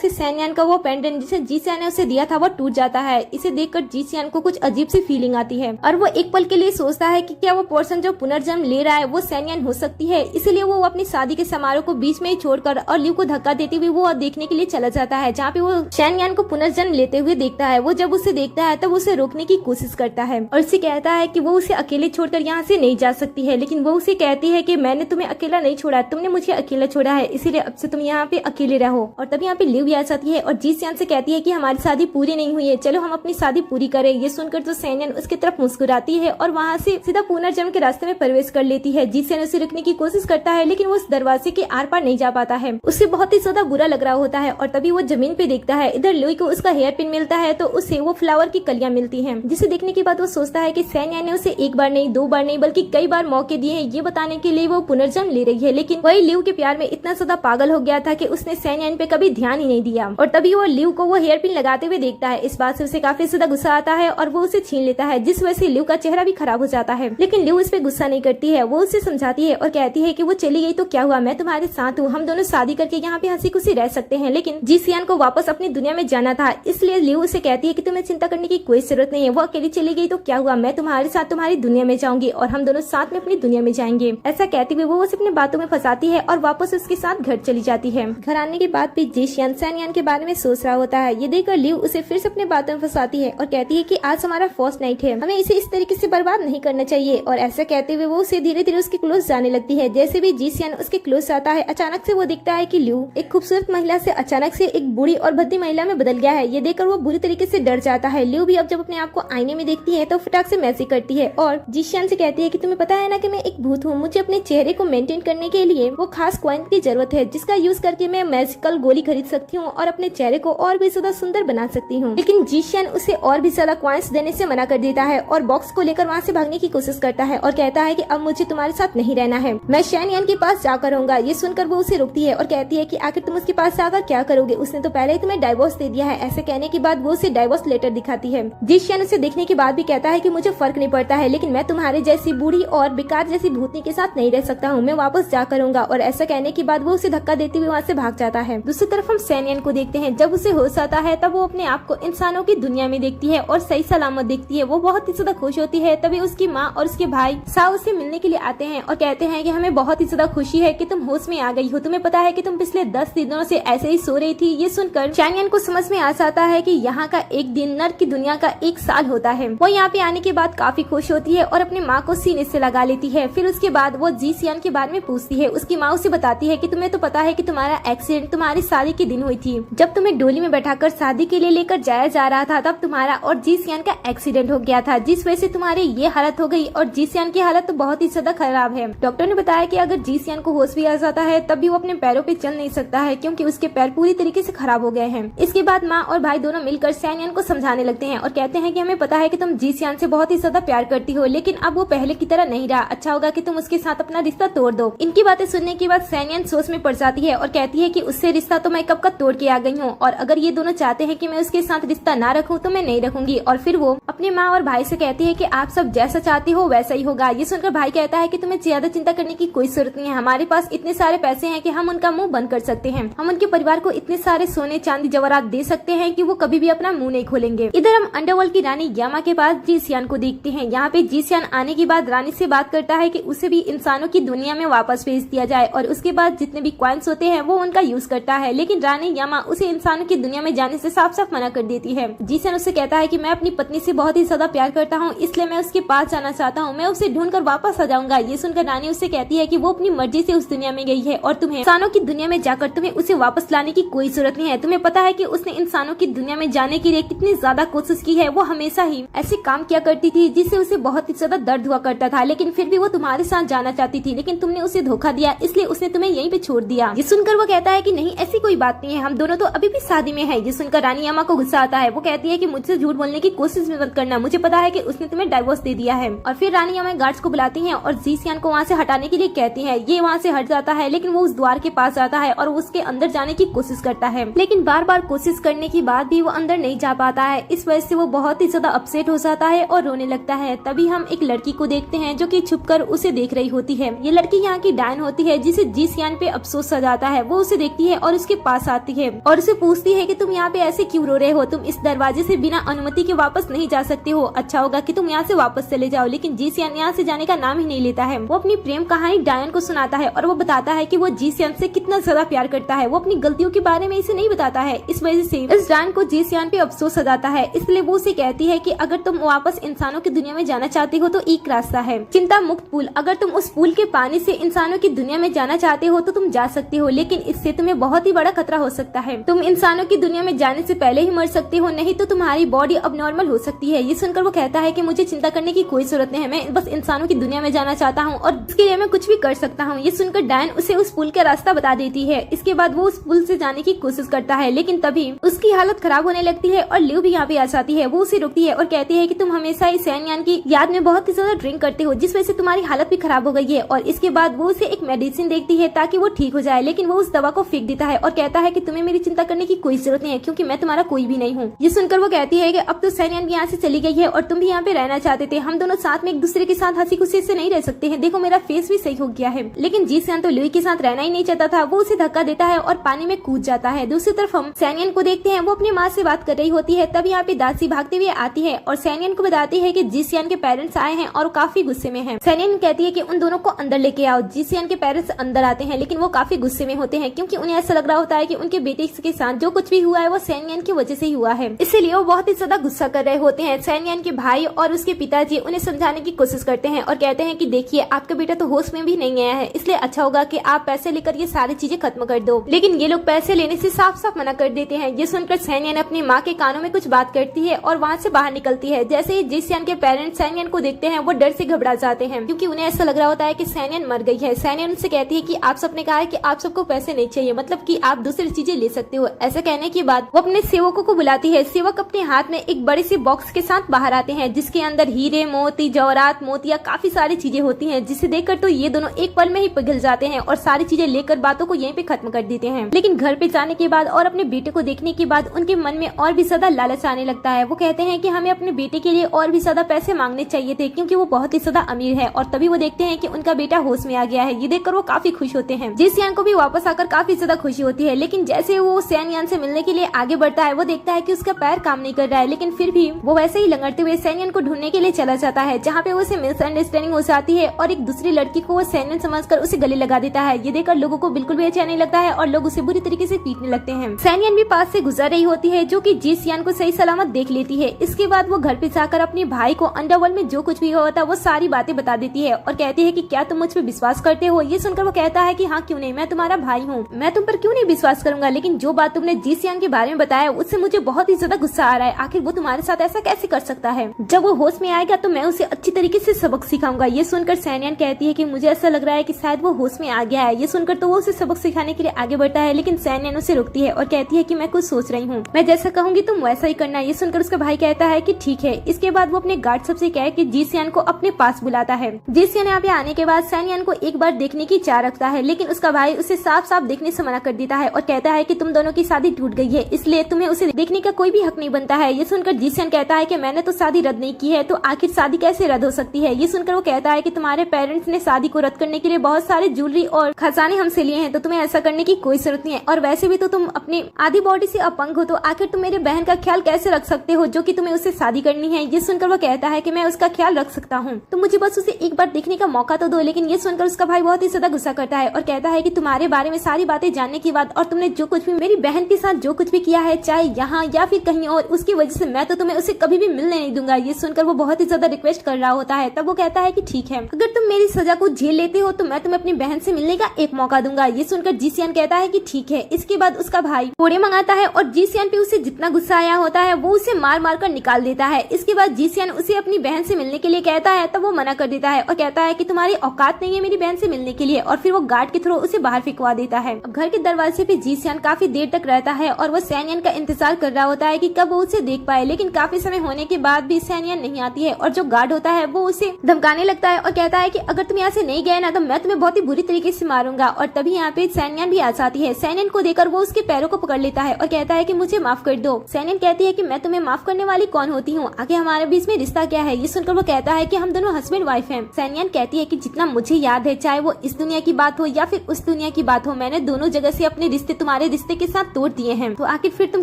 से सैनियन का वो पेंडेंट जिसे जी सियान ने उसे दिया था वो टूट जाता है। इसे देखकर जी सियान को कुछ अजीब सी फीलिंग आती है और वो एक पल के लिए सोचता है कि क्या वो पर्सन जो पुनर्जन्म ले रहा है वो सैनियन हो सकती है। इसलिए वो अपनी शादी के समारोह को बीच में ही छोड़कर और लिव को को धक्का देते हुए वो देखने के लिए चला जाता है, जहाँ पे वो शैनयान को पुनर्जन्म लेते हुए देखता है। वो जब उसे देखता है तब उसे रोकने की कोशिश करता है और उसे कहता है कि वो उसे अकेले छोड़कर यहाँ से नहीं जा सकती है, लेकिन वो उसे कहती है कि मैंने तुम्हें अकेला नहीं छोड़ा, तुमने मुझे अकेला छोड़ा है, इसीलिए अब से तुम यहाँ पे अकेले रहो। और तब यहाँ पे लिव भी आ जाती है और जीसियान से कहती है कि हमारी शादी पूरी नहीं हुई है, चलो हम अपनी शादी पूरी करें। ये सुनकर तो शैनयान उसकी तरफ मुस्कुराती है और वहाँ से सीधा पुनर्जन्म के रास्ते में प्रवेश कर लेती है। जीसियान उसे रोकने की कोशिश करता है, लेकिन वो उस दरवाजे के आर पार नहीं जा पाता है। उसे बहुत ही ज्यादा बुरा लग रहा होता है और तभी वो जमीन पे देखता है। इधर लुई को उसका हेयर पिन मिलता है तो उसे वो फ्लावर की कलियां मिलती हैं, जिसे देखने के बाद वो सोचता है कि शैनयान ने उसे एक बार नहीं, दो बार नहीं, बल्कि कई बार मौके दिए हैं ये बताने के लिए वो पुनर्जन्म ले रही है। लेकिन वही लिव के प्यार में इतना ज्यादा पागल हो गया था कि उसने शैनयान पे कभी ध्यान ही नहीं दिया। और तभी वो लिव को वो हेयर पिन लगाते हुए देखता है। इस बात से उसे काफी ज्यादा गुस्सा आता है और वो उसे छीन लेता है, जिस वजह से लिव का चेहरा भी खराब हो जाता है। लेकिन लिव इस पे गुस्सा नहीं करती है, वो उसे समझाती है और कहती है कि वो चली गई तो क्या हुआ, मैं तुम्हारे साथ हूँ, हम दोनों शादी करके यहाँ पे हंसी खुशी रह सकते हैं। लेकिन जीसियान को वापस अपनी दुनिया में जाना था, इसलिए लिव उसे कहती है कि तुम्हें चिंता करने की कोई जरूरत नहीं है, वो अकेली चली गई तो क्या हुआ, मैं तुम्हारे साथ तुम्हारी दुनिया में जाऊंगी और हम दोनों साथ में अपनी दुनिया में जाएंगे। ऐसा कहते हुए वो उसे अपने बातों में फंसाती है और वापस उसके साथ घर चली जाती है। घर आने के बाद भी जीसियान शैनयान के बारे में सोच रहा होता है। ये देखकर लिव उसे फिर से अपने बातों में फंसाती है और कहती है कि आज हमारा फर्स्ट नाइट है, हमें इसे इस तरीके से बर्बाद नहीं करना चाहिए। और ऐसा कहते हुए वो उसे धीरे धीरे उसके क्लोज जाने लगती है। जैसे भी जीसियान उसके क्लोज आता है, अचानक से वो देखता है कि लिव एक खूबसूरत महिला से अचानक से एक बूढ़ी और भद्दी महिला में बदल गया है। ये देखकर वो बुरी तरीके से डर जाता है। लिव भी अब जब अपने आप को आईने में देखती है तो फटाक से मैसेज करती है और जीसियान से कहती है कि तुम्हें पता है ना कि मैं एक भूत हूँ, मुझे अपने चेहरे को मेंटेन करने के लिए वो खास कॉइन की जरूरत है, जिसका यूज करके मैं मैजिकल गोली खरीद सकती हूँ और अपने चेहरे को और भी ज्यादा सुंदर बना सकती हूँ। लेकिन जीसियान उसे और भी ज्यादा कॉइन्स देने से मना कर देता है और बॉक्स को लेकर वहाँ से भागने की कोशिश करता है और कहता है कि अब मुझे तुम्हारे साथ नहीं रहना है, मैं शैनयान के पास जाकर रहूंगा। ये सुनकर वो उसे रोकती है और कहती है कि आखिर तुम उसके पास जाकर क्या करोगे, उसने तो पहले ही तुम्हें डाइवोर्स दे दिया है। ऐसे कहने के बाद वो उसे डाइवोर्स लेटर दिखाती है। जीसियान उसे देखने के बाद भी कहता है कि मुझे फर्क नहीं पड़ता है, लेकिन मैं तुम्हारे जैसी बूढ़ी और बेकार जैसी भूतनी के साथ नहीं रह सकता हूँ, मैं वापस जाकर रहूंगा। और ऐसा कहने के बाद वो उसे धक्का देते हुए वहाँ से भाग जाता है। दूसरी तरफ हम शैनयान को देखते हैं। जब उसे होश आता है तब वो अपने आप को इंसानों की दुनिया में देखती है और सही सलामत देखती है। वो बहुत ही ज्यादा खुश होती है। तभी उसकी माँ और उसके भाई साव उसे मिलने के लिए आते हैं और कहते हैं कि हमें बहुत ही ज्यादा खुशी है कि तुम होश में आ गई हो, तुम्हें पता है कि तुम पिछले 10 दिनों से ऐसे ही सो रही थी। ये सुनकर शैनयान को समझ में आ जाता है कि यहाँ का एक दिन नर्क की दुनिया का 1 साल होता है। वो यहाँ पे आने के बाद काफी खुश होती है और अपनी माँ को सीने से लगा लेती है। फिर उसके बाद वो जीसियान के बारे में पूछती है। उसकी माँ उसे बताती है कि तुम्हें तो पता है कि तुम्हारा एक्सीडेंट तुम्हारी शादी के दिन हुई थी, जब तुम्हें डोली में बैठाकर शादी के लिए लेकर जाया जा रहा था, तब तुम्हारा और जीसियान का एक्सीडेंट हो गया था, जिस वजह से तुम्हारी ये हालत हो गई। और जीसियान की हालत तो बहुत ही ज्यादा खराब है। डॉक्टर ने बताया कि अगर जीसियान को होश भी आ जाता है तब भी वो अपने पैरों पे चल नहीं सकता है, क्योंकि उसके पैर पूरी तरीके से खराब हो गए हैं। इसके बाद माँ और भाई दोनों मिलकर शैनयान को समझाने लगते हैं और कहते हैं कि हमें पता है कि तुम जीसियान से बहुत ही ज्यादा प्यार करती हो, लेकिन अब वो पहले की तरह नहीं रहा, अच्छा होगा कि तुम उसके साथ अपना रिश्ता तोड़ दो। इनकी बातें सुनने के बाद शैनयान सोच में पड़ जाती है और कहती है कि उससे रिश्ता तो मैं कब का तोड़ के आ गई हूँ, और अगर ये दोनों चाहते हैं कि मैं उसके साथ रिश्ता ना रखूँ तो मैं नहीं रखूंगी। और फिर वो अपनी माँ और भाई से कहती है कि आप सब जैसा चाहते हो वैसा ही होगा। ये सुनकर भाई कहता है कि तुम्हें ज्यादा चिंता करने की कोई जरूरत नहीं है, हमारे पास इतने सारे पैसे हैं कि हम उनका मुंह बंद कर सकते हैं, हम उनके परिवार को इतने सारे सोने चांदी जवाहरात दे सकते हैं कि वो कभी भी अपना मुंह नहीं खोलेंगे। इधर हम अंडरवर्ल्ड की रानी यामा के पास जीसियान को देखते हैं। यहाँ पे जीसियान आने के बाद रानी से बात करता है कि उसे भी इंसानों की दुनिया में वापस भेज दिया जाए और उसके बाद जितने भी कॉइन्स होते हैं वो उनका यूज करता है। लेकिन रानी यामा उसे इंसानों की दुनिया में जाने से साफ साफ मना कर देती है। जीसियान उससे कहता है कि मैं अपनी पत्नी से बहुत ही ज्यादा प्यार करता हूँ, इसलिए मैं उसके पास जाना चाहता हूँ, मैं उसे ढूंढ कर वापस आ जाऊंगा। ये सुनकर रानी उससे कहती है कि वो अपनी मर्जी से उस दुनिया में गई है और तुम्हें इंसानों की दुनिया में जाकर तुम्हें उसे वापस लाने की कोई जरूरत नहीं है। तुम्हें पता है कि उसने इंसानों की दुनिया में जाने के लिए कितनी ज्यादा कोशिश की है, वो हमेशा ही ऐसे काम किया करती थी जिससे उसे बहुत ही ज्यादा दर्द हुआ करता था, लेकिन फिर भी वो तुम्हारे साथ जाना चाहती थी, लेकिन तुमने उसे धोखा दिया, इसलिए उसने तुम्हें यहीं पे छोड़ दिया। ये सुनकर वो कहता है कि नहीं, ऐसी कोई बात नहीं है, हम दोनों तो अभी भी शादी में है। ये सुनकर रानी यामा को गुस्सा आता है। वो कहती है कि मुझसे झूठ बोलने की कोशिश भी मत करना, मुझे पता है कि उसने तुम्हें डाइवोर्स दे दिया है। और फिर रानी यामा गार्ड्स को बुलाती है और जीसियान को वहाँ से हटाने के लिए कहती है। ये वहाँ से हट जाता है, लेकिन वो उस द्वार के पास जाता है और उसके अंदर जाने की कोशिश करता है, लेकिन बार बार कोशिश करने के बाद भी वो अंदर नहीं जा पाता है। इस वजह से वो बहुत ही ज्यादा अपसेट हो जाता है और रोने लगता है। तभी हम एक लड़की को देखते हैं जो कि छुपकर उसे देख रही होती है। ये लड़की यहाँ की डायन होती है, जिसे जीसियान पे अफसोस आ जाता है। वो उसे देखती है और उसके पास आती है और उसे पूछती है कि तुम यहाँ पे ऐसे क्यों रो रहे हो, तुम इस दरवाजे से बिना अनुमति के वापस नहीं जा सकते हो, अच्छा होगा कि तुम यहाँ से वापस चले जाओ। लेकिन जीसियान यहाँ से जाने का नाम ही नहीं लेता है। वो अपनी प्रेम कहानी डायन को सुनाता है और वो बताता है कि वो जीसियान से कितना बहुत ज्यादा प्यार करता है। वो अपनी गलतियों के बारे में इसे नहीं बताता है। इस वजह से इस डायन को जी सियान पे अफसोस आ जाता है। इसलिए वो उसे कहती है कि अगर तुम वापस इंसानों की दुनिया में जाना चाहती हो तो एक रास्ता है, चिंता मुक्त पूल। अगर तुम उस पूल के पानी से इंसानों की दुनिया में जाना चाहते हो तो तुम जा सकते हो, लेकिन इससे तुम्हें बहुत ही बड़ा खतरा हो सकता है। तुम इंसानों की दुनिया में जाने से पहले ही मर सकते हो, नहीं तो तुम्हारी बॉडी अब नॉर्मल हो सकती है। ये सुनकर वो कहता है कि मुझे चिंता करने की कोई जरूरत नहीं है, मैं बस इंसानों की दुनिया में जाना चाहता हूँ और इसके लिए मैं कुछ भी कर सकता हूँ। ये सुनकर डायन उसे उस पुल का रास्ता बता देती है। इसके बाद वो उस पुल से जाने की कोशिश करता है, लेकिन तभी उसकी हालत खराब होने लगती है और लिव भी यहाँ पे आ जाती है। वो उसे रोकती है और कहती है कि तुम हमेशा इस सैनयान की याद में बहुत ही ज्यादा ड्रिंक करते हो, जिस वजह से तुम्हारी हालत भी खराब हो गई है। और इसके बाद वो उसे एक मेडिसिन देखती है ताकि वो ठीक हो जाए, लेकिन वो उस दवा को फेंक देता है और कहता है कि तुम्हें मेरी चिंता करने की कोई जरूरत नहीं है, क्योंकि मैं तुम्हारा कोई भी नहीं हूँ। ये सुनकर वो कहती है कि अब तो सैनयान भी यहाँ से चली गई है और तुम भी यहाँ पे रहना चाहते थे, हम दोनों साथ में एक दूसरे के साथ हंसी खुशी से नहीं रह सकते हैं। देखो मेरा फेस भी सही हो गया है। लेकिन जी सियान तो लुई के साथ रहना ही नहीं चाहता था। वो उसे धक्का देता है और पानी में कूद जाता है। दूसरी तरफ हम सैनयान को देखते हैं, वो अपनी माँ से बात कर रही होती है। तब यहाँ पे दासी भागते हुए आती है और सैनयान को बताती है कि जी सियान के पेरेंट्स आए हैं और काफी गुस्से में हैं। सैनयान कहती है कि उन दोनों को अंदर लेके आओ। जी सियान के पेरेंट्स अंदर आते हैं, लेकिन वो काफी गुस्से में होते हैं क्योंकि उन्हें ऐसा लग रहा होता है कि उनके बेटे के साथ जो कुछ भी हुआ है वो सैनयान की वजह से ही हुआ है। इसीलिए वो बहुत ही ज्यादा गुस्सा कर रहे होते हैं। सैनयान के भाई और उसके पिताजी उन्हें समझाने की कोशिश करते हैं और कहते हैं कि देखिए आपका बेटा तो होश में भी नहीं आया है, इसलिए अच्छा होगा कि आप पैसे लेकर ये सारी चीजें खत्म कर दो। लेकिन ये लोग पैसे लेने से साफ साफ मना कर देते हैं। ये सुनकर सैनयान अपनी माँ के कानों में कुछ बात करती है और वहाँ से बाहर निकलती है। जैसे ही जी सियान के पेरेंट्स सैनयान को देखते हैं वो डर से घबरा जाते हैं क्योंकि उन्हें ऐसा लग रहा होता है कि सैनयान मर गई है। सैनयान उनसे कहती है कि आप सबने कहा है कि आप सबको पैसे नहीं चाहिए, मतलब कि आप दूसरी चीजें ले सकते हो। ऐसा कहने के बाद वो अपने सेवकों को बुलाती है। सेवक अपने हाथ में एक बड़े से बॉक्स के साथ बाहर आते हैं जिसके अंदर हीरे, मोती, जवाहरात, मोतिया काफी सारी चीजें होती हैं, जिसे देखकर तो ये दोनों एक पल में ही पिघल जाते हैं और सारी चीजें लेकर बातों को यहीं पे खत्म कर देते हैं। लेकिन घर पे जाने के बाद और अपने बेटे को देखने के बाद उनके मन में और भी ज्यादा लालच आने लगता है। वो कहते हैं कि हमें अपने बेटे के लिए और भी ज्यादा पैसे मांगने चाहिए थे क्योंकि वो बहुत ही ज्यादा अमीर है। और तभी वो देखते हैं कि उनका बेटा होश में आ गया है। ये देखकर वो काफी खुश होते हैं। जी सियान को भी वापस आकर काफी ज्यादा खुशी होती है। लेकिन जैसे वो सैनयान से मिलने के लिए आगे बढ़ता है वो देखता है कि उसका पैर काम नहीं कर रहा है, लेकिन फिर भी वो वैसे ही लंगड़ते हुए सैनयान को ढूंढने के लिए चला जाता है, जहाँ पे उसे मिसअंडरस्टैंडिंग हो जाती है और एक दूसरी लड़की को वो सैनयान समझकर उसे गले लगा देता है। ये देखकर लोगों को बिल्कुल भी अच्छा नहीं लगता है और लोग उसे बुरी तरीके से पीटने लगते हैं। सैनयान भी पास से गुजर रही होती है जो कि जी सियान को सही सलामत देख लेती है। इसके बाद वो घर पे जाकर अपने भाई को अंडरवर्ल्ड में जो कुछ भी हुआ था वो सारी बातें बता देती है और कहती है कि क्या तुम मुझ पे विश्वास करते हो। ये सुनकर वो कहता है कि हाँ क्यों नहीं, मैं तुम्हारा भाई हूँ, मैं तुम पर क्यों नहीं विश्वास करूंगा, लेकिन जो बात तुमने जी सियान के बारे में बताया उससे मुझे बहुत ही ज्यादा गुस्सा आ रहा है। आखिर वो तुम्हारे साथ ऐसा कैसे कर सकता है। जब वो होश में आएगा तो मैं उसे अच्छी तरीके से सबक सिखाऊंगा। ये सुनकर सैनयान कहती है कि मुझे ऐसा लग रहा है कि शायद वो होश में आ गया है। ये सुनकर तो वो उसे सबक सिखाने के लिए आगे बढ़ता है, लेकिन सैनयान उसे रोकती है और कहती है कि मैं कुछ सोच रही हूँ, मैं जैसा कहूंगी तुम वैसा ही करना। ये सुनकर उसका भाई कहता है कि ठीक है। इसके बाद वो अपने गार्ड सबसे कह के जी सियान को अपने पास बुलाता है। जी सियान यहाँ पे आने के बाद सैनयान को एक बार देखने की चाह रखता है, लेकिन उसका भाई उसे साफ साफ देखने से मना कर देता है और कहता है कि तुम दोनों की शादी टूट गई है, इसलिए तुम्हें उसे देखने का कोई भी हक नहीं बनता है। ये सुनकर जी सियान कहता है कि मैंने तो शादी रद्द नहीं की है, तो आखिर शादी कैसे रद्द हो सकती है। ये सुनकर वो कहता है कि तुम्हारे पेरेंट्स ने शादी को रद्द करने के लिए बहुत सारे ज्वेलरी और खजाने हमसे लिए हैं, तो तुम्हें ऐसा करने की कोई जरूरत नहीं है। और वैसे भी तो तुम अपनी आधी बॉडी से अपंग हो, तो आखिर तुम मेरे बहन का ख्याल कैसे रख सकते हो जो कि तुम्हें उससे शादी करनी है। ये सुनकर वो कहता है कि मैं उसका ख्याल रख सकता हूँ, तो मुझे बस उसे एक बार देखने का मौका तो दो। लेकिन ये सुनकर उसका भाई बहुत ही ज्यादा गुस्सा करता है और कहता है कि तुम्हारे बारे में सारी बातें जानने के बाद और तुमने जो कुछ भी मेरी बहन के साथ जो कुछ भी किया है, चाहे यहाँ या फिर कहीं और, उसकी वजह से मैं तो तुम्हें उसे कभी भी मिलने नहीं दूंगा। ये सुनकर वो बहुत ही ज्यादा रिक्वेस्ट कर रहा होता है। तब वो कहता है कि ठीक है, अगर तुम मेरी सजा को झेल लेते हो तो मैं तुम्हें अपनी बहन से मिलने का एक मौका दूंगा। ये सुनकर जी सियान कहता है कि ठीक है। इसके बाद उसका भाई कोड़े मंगाता है और जी सियान पे उसे जितना गुस्सा आया होता है वो उसे मार मार कर निकाल देता है। इसके बाद जी सियान उसे अपनी बहन से मिलने के लिए कहता है, तब वो मना कर देता है और कहता है कि तुम्हारी औकात नहीं है मेरी बहन से मिलने के लिए, और फिर वो गार्ड के थ्रू उसे बाहर फेंकवा देता है। अब घर के दरवाजे पे जी सियान काफी देर तक रहता है और वो सैनयान का इंतजार कर रहा होता है कि कब वो उसे देख पाए, लेकिन काफी समय होने के बाद भी सैनयान नहीं आती है और जो गार्ड होता है वो उसे धमकाने लगता है और कहता है कि अगर तुम यहाँ से नहीं गए ना तो मैं तुम्हें बहुत ही बुरी तरीके से मारूंगा। और तभी यहाँ पे सैनयान भी आ जाती है। सैनयान को देखकर वो उसके पैरों को पकड़ लेता है और कहता है कि मुझे माफ कर दो। सैनयान कहती है कि मैं तुम्हें माफ करने वाली कौन होती हूँ, आगे हमारे बीच में रिश्ता क्या है। ये सुनकर वो कहता है कि हम दोनों हस्बैंड वाइफ हैं। सैनयान कहती है कि जितना मुझे याद है, चाहे वो इस दुनिया की बात हो या फिर उस दुनिया की बात हो, मैंने दोनों जगह से अपने रिश्ते तुम्हारे रिश्ते के साथ तोड़ दिए हैं, तो आखिर फिर तुम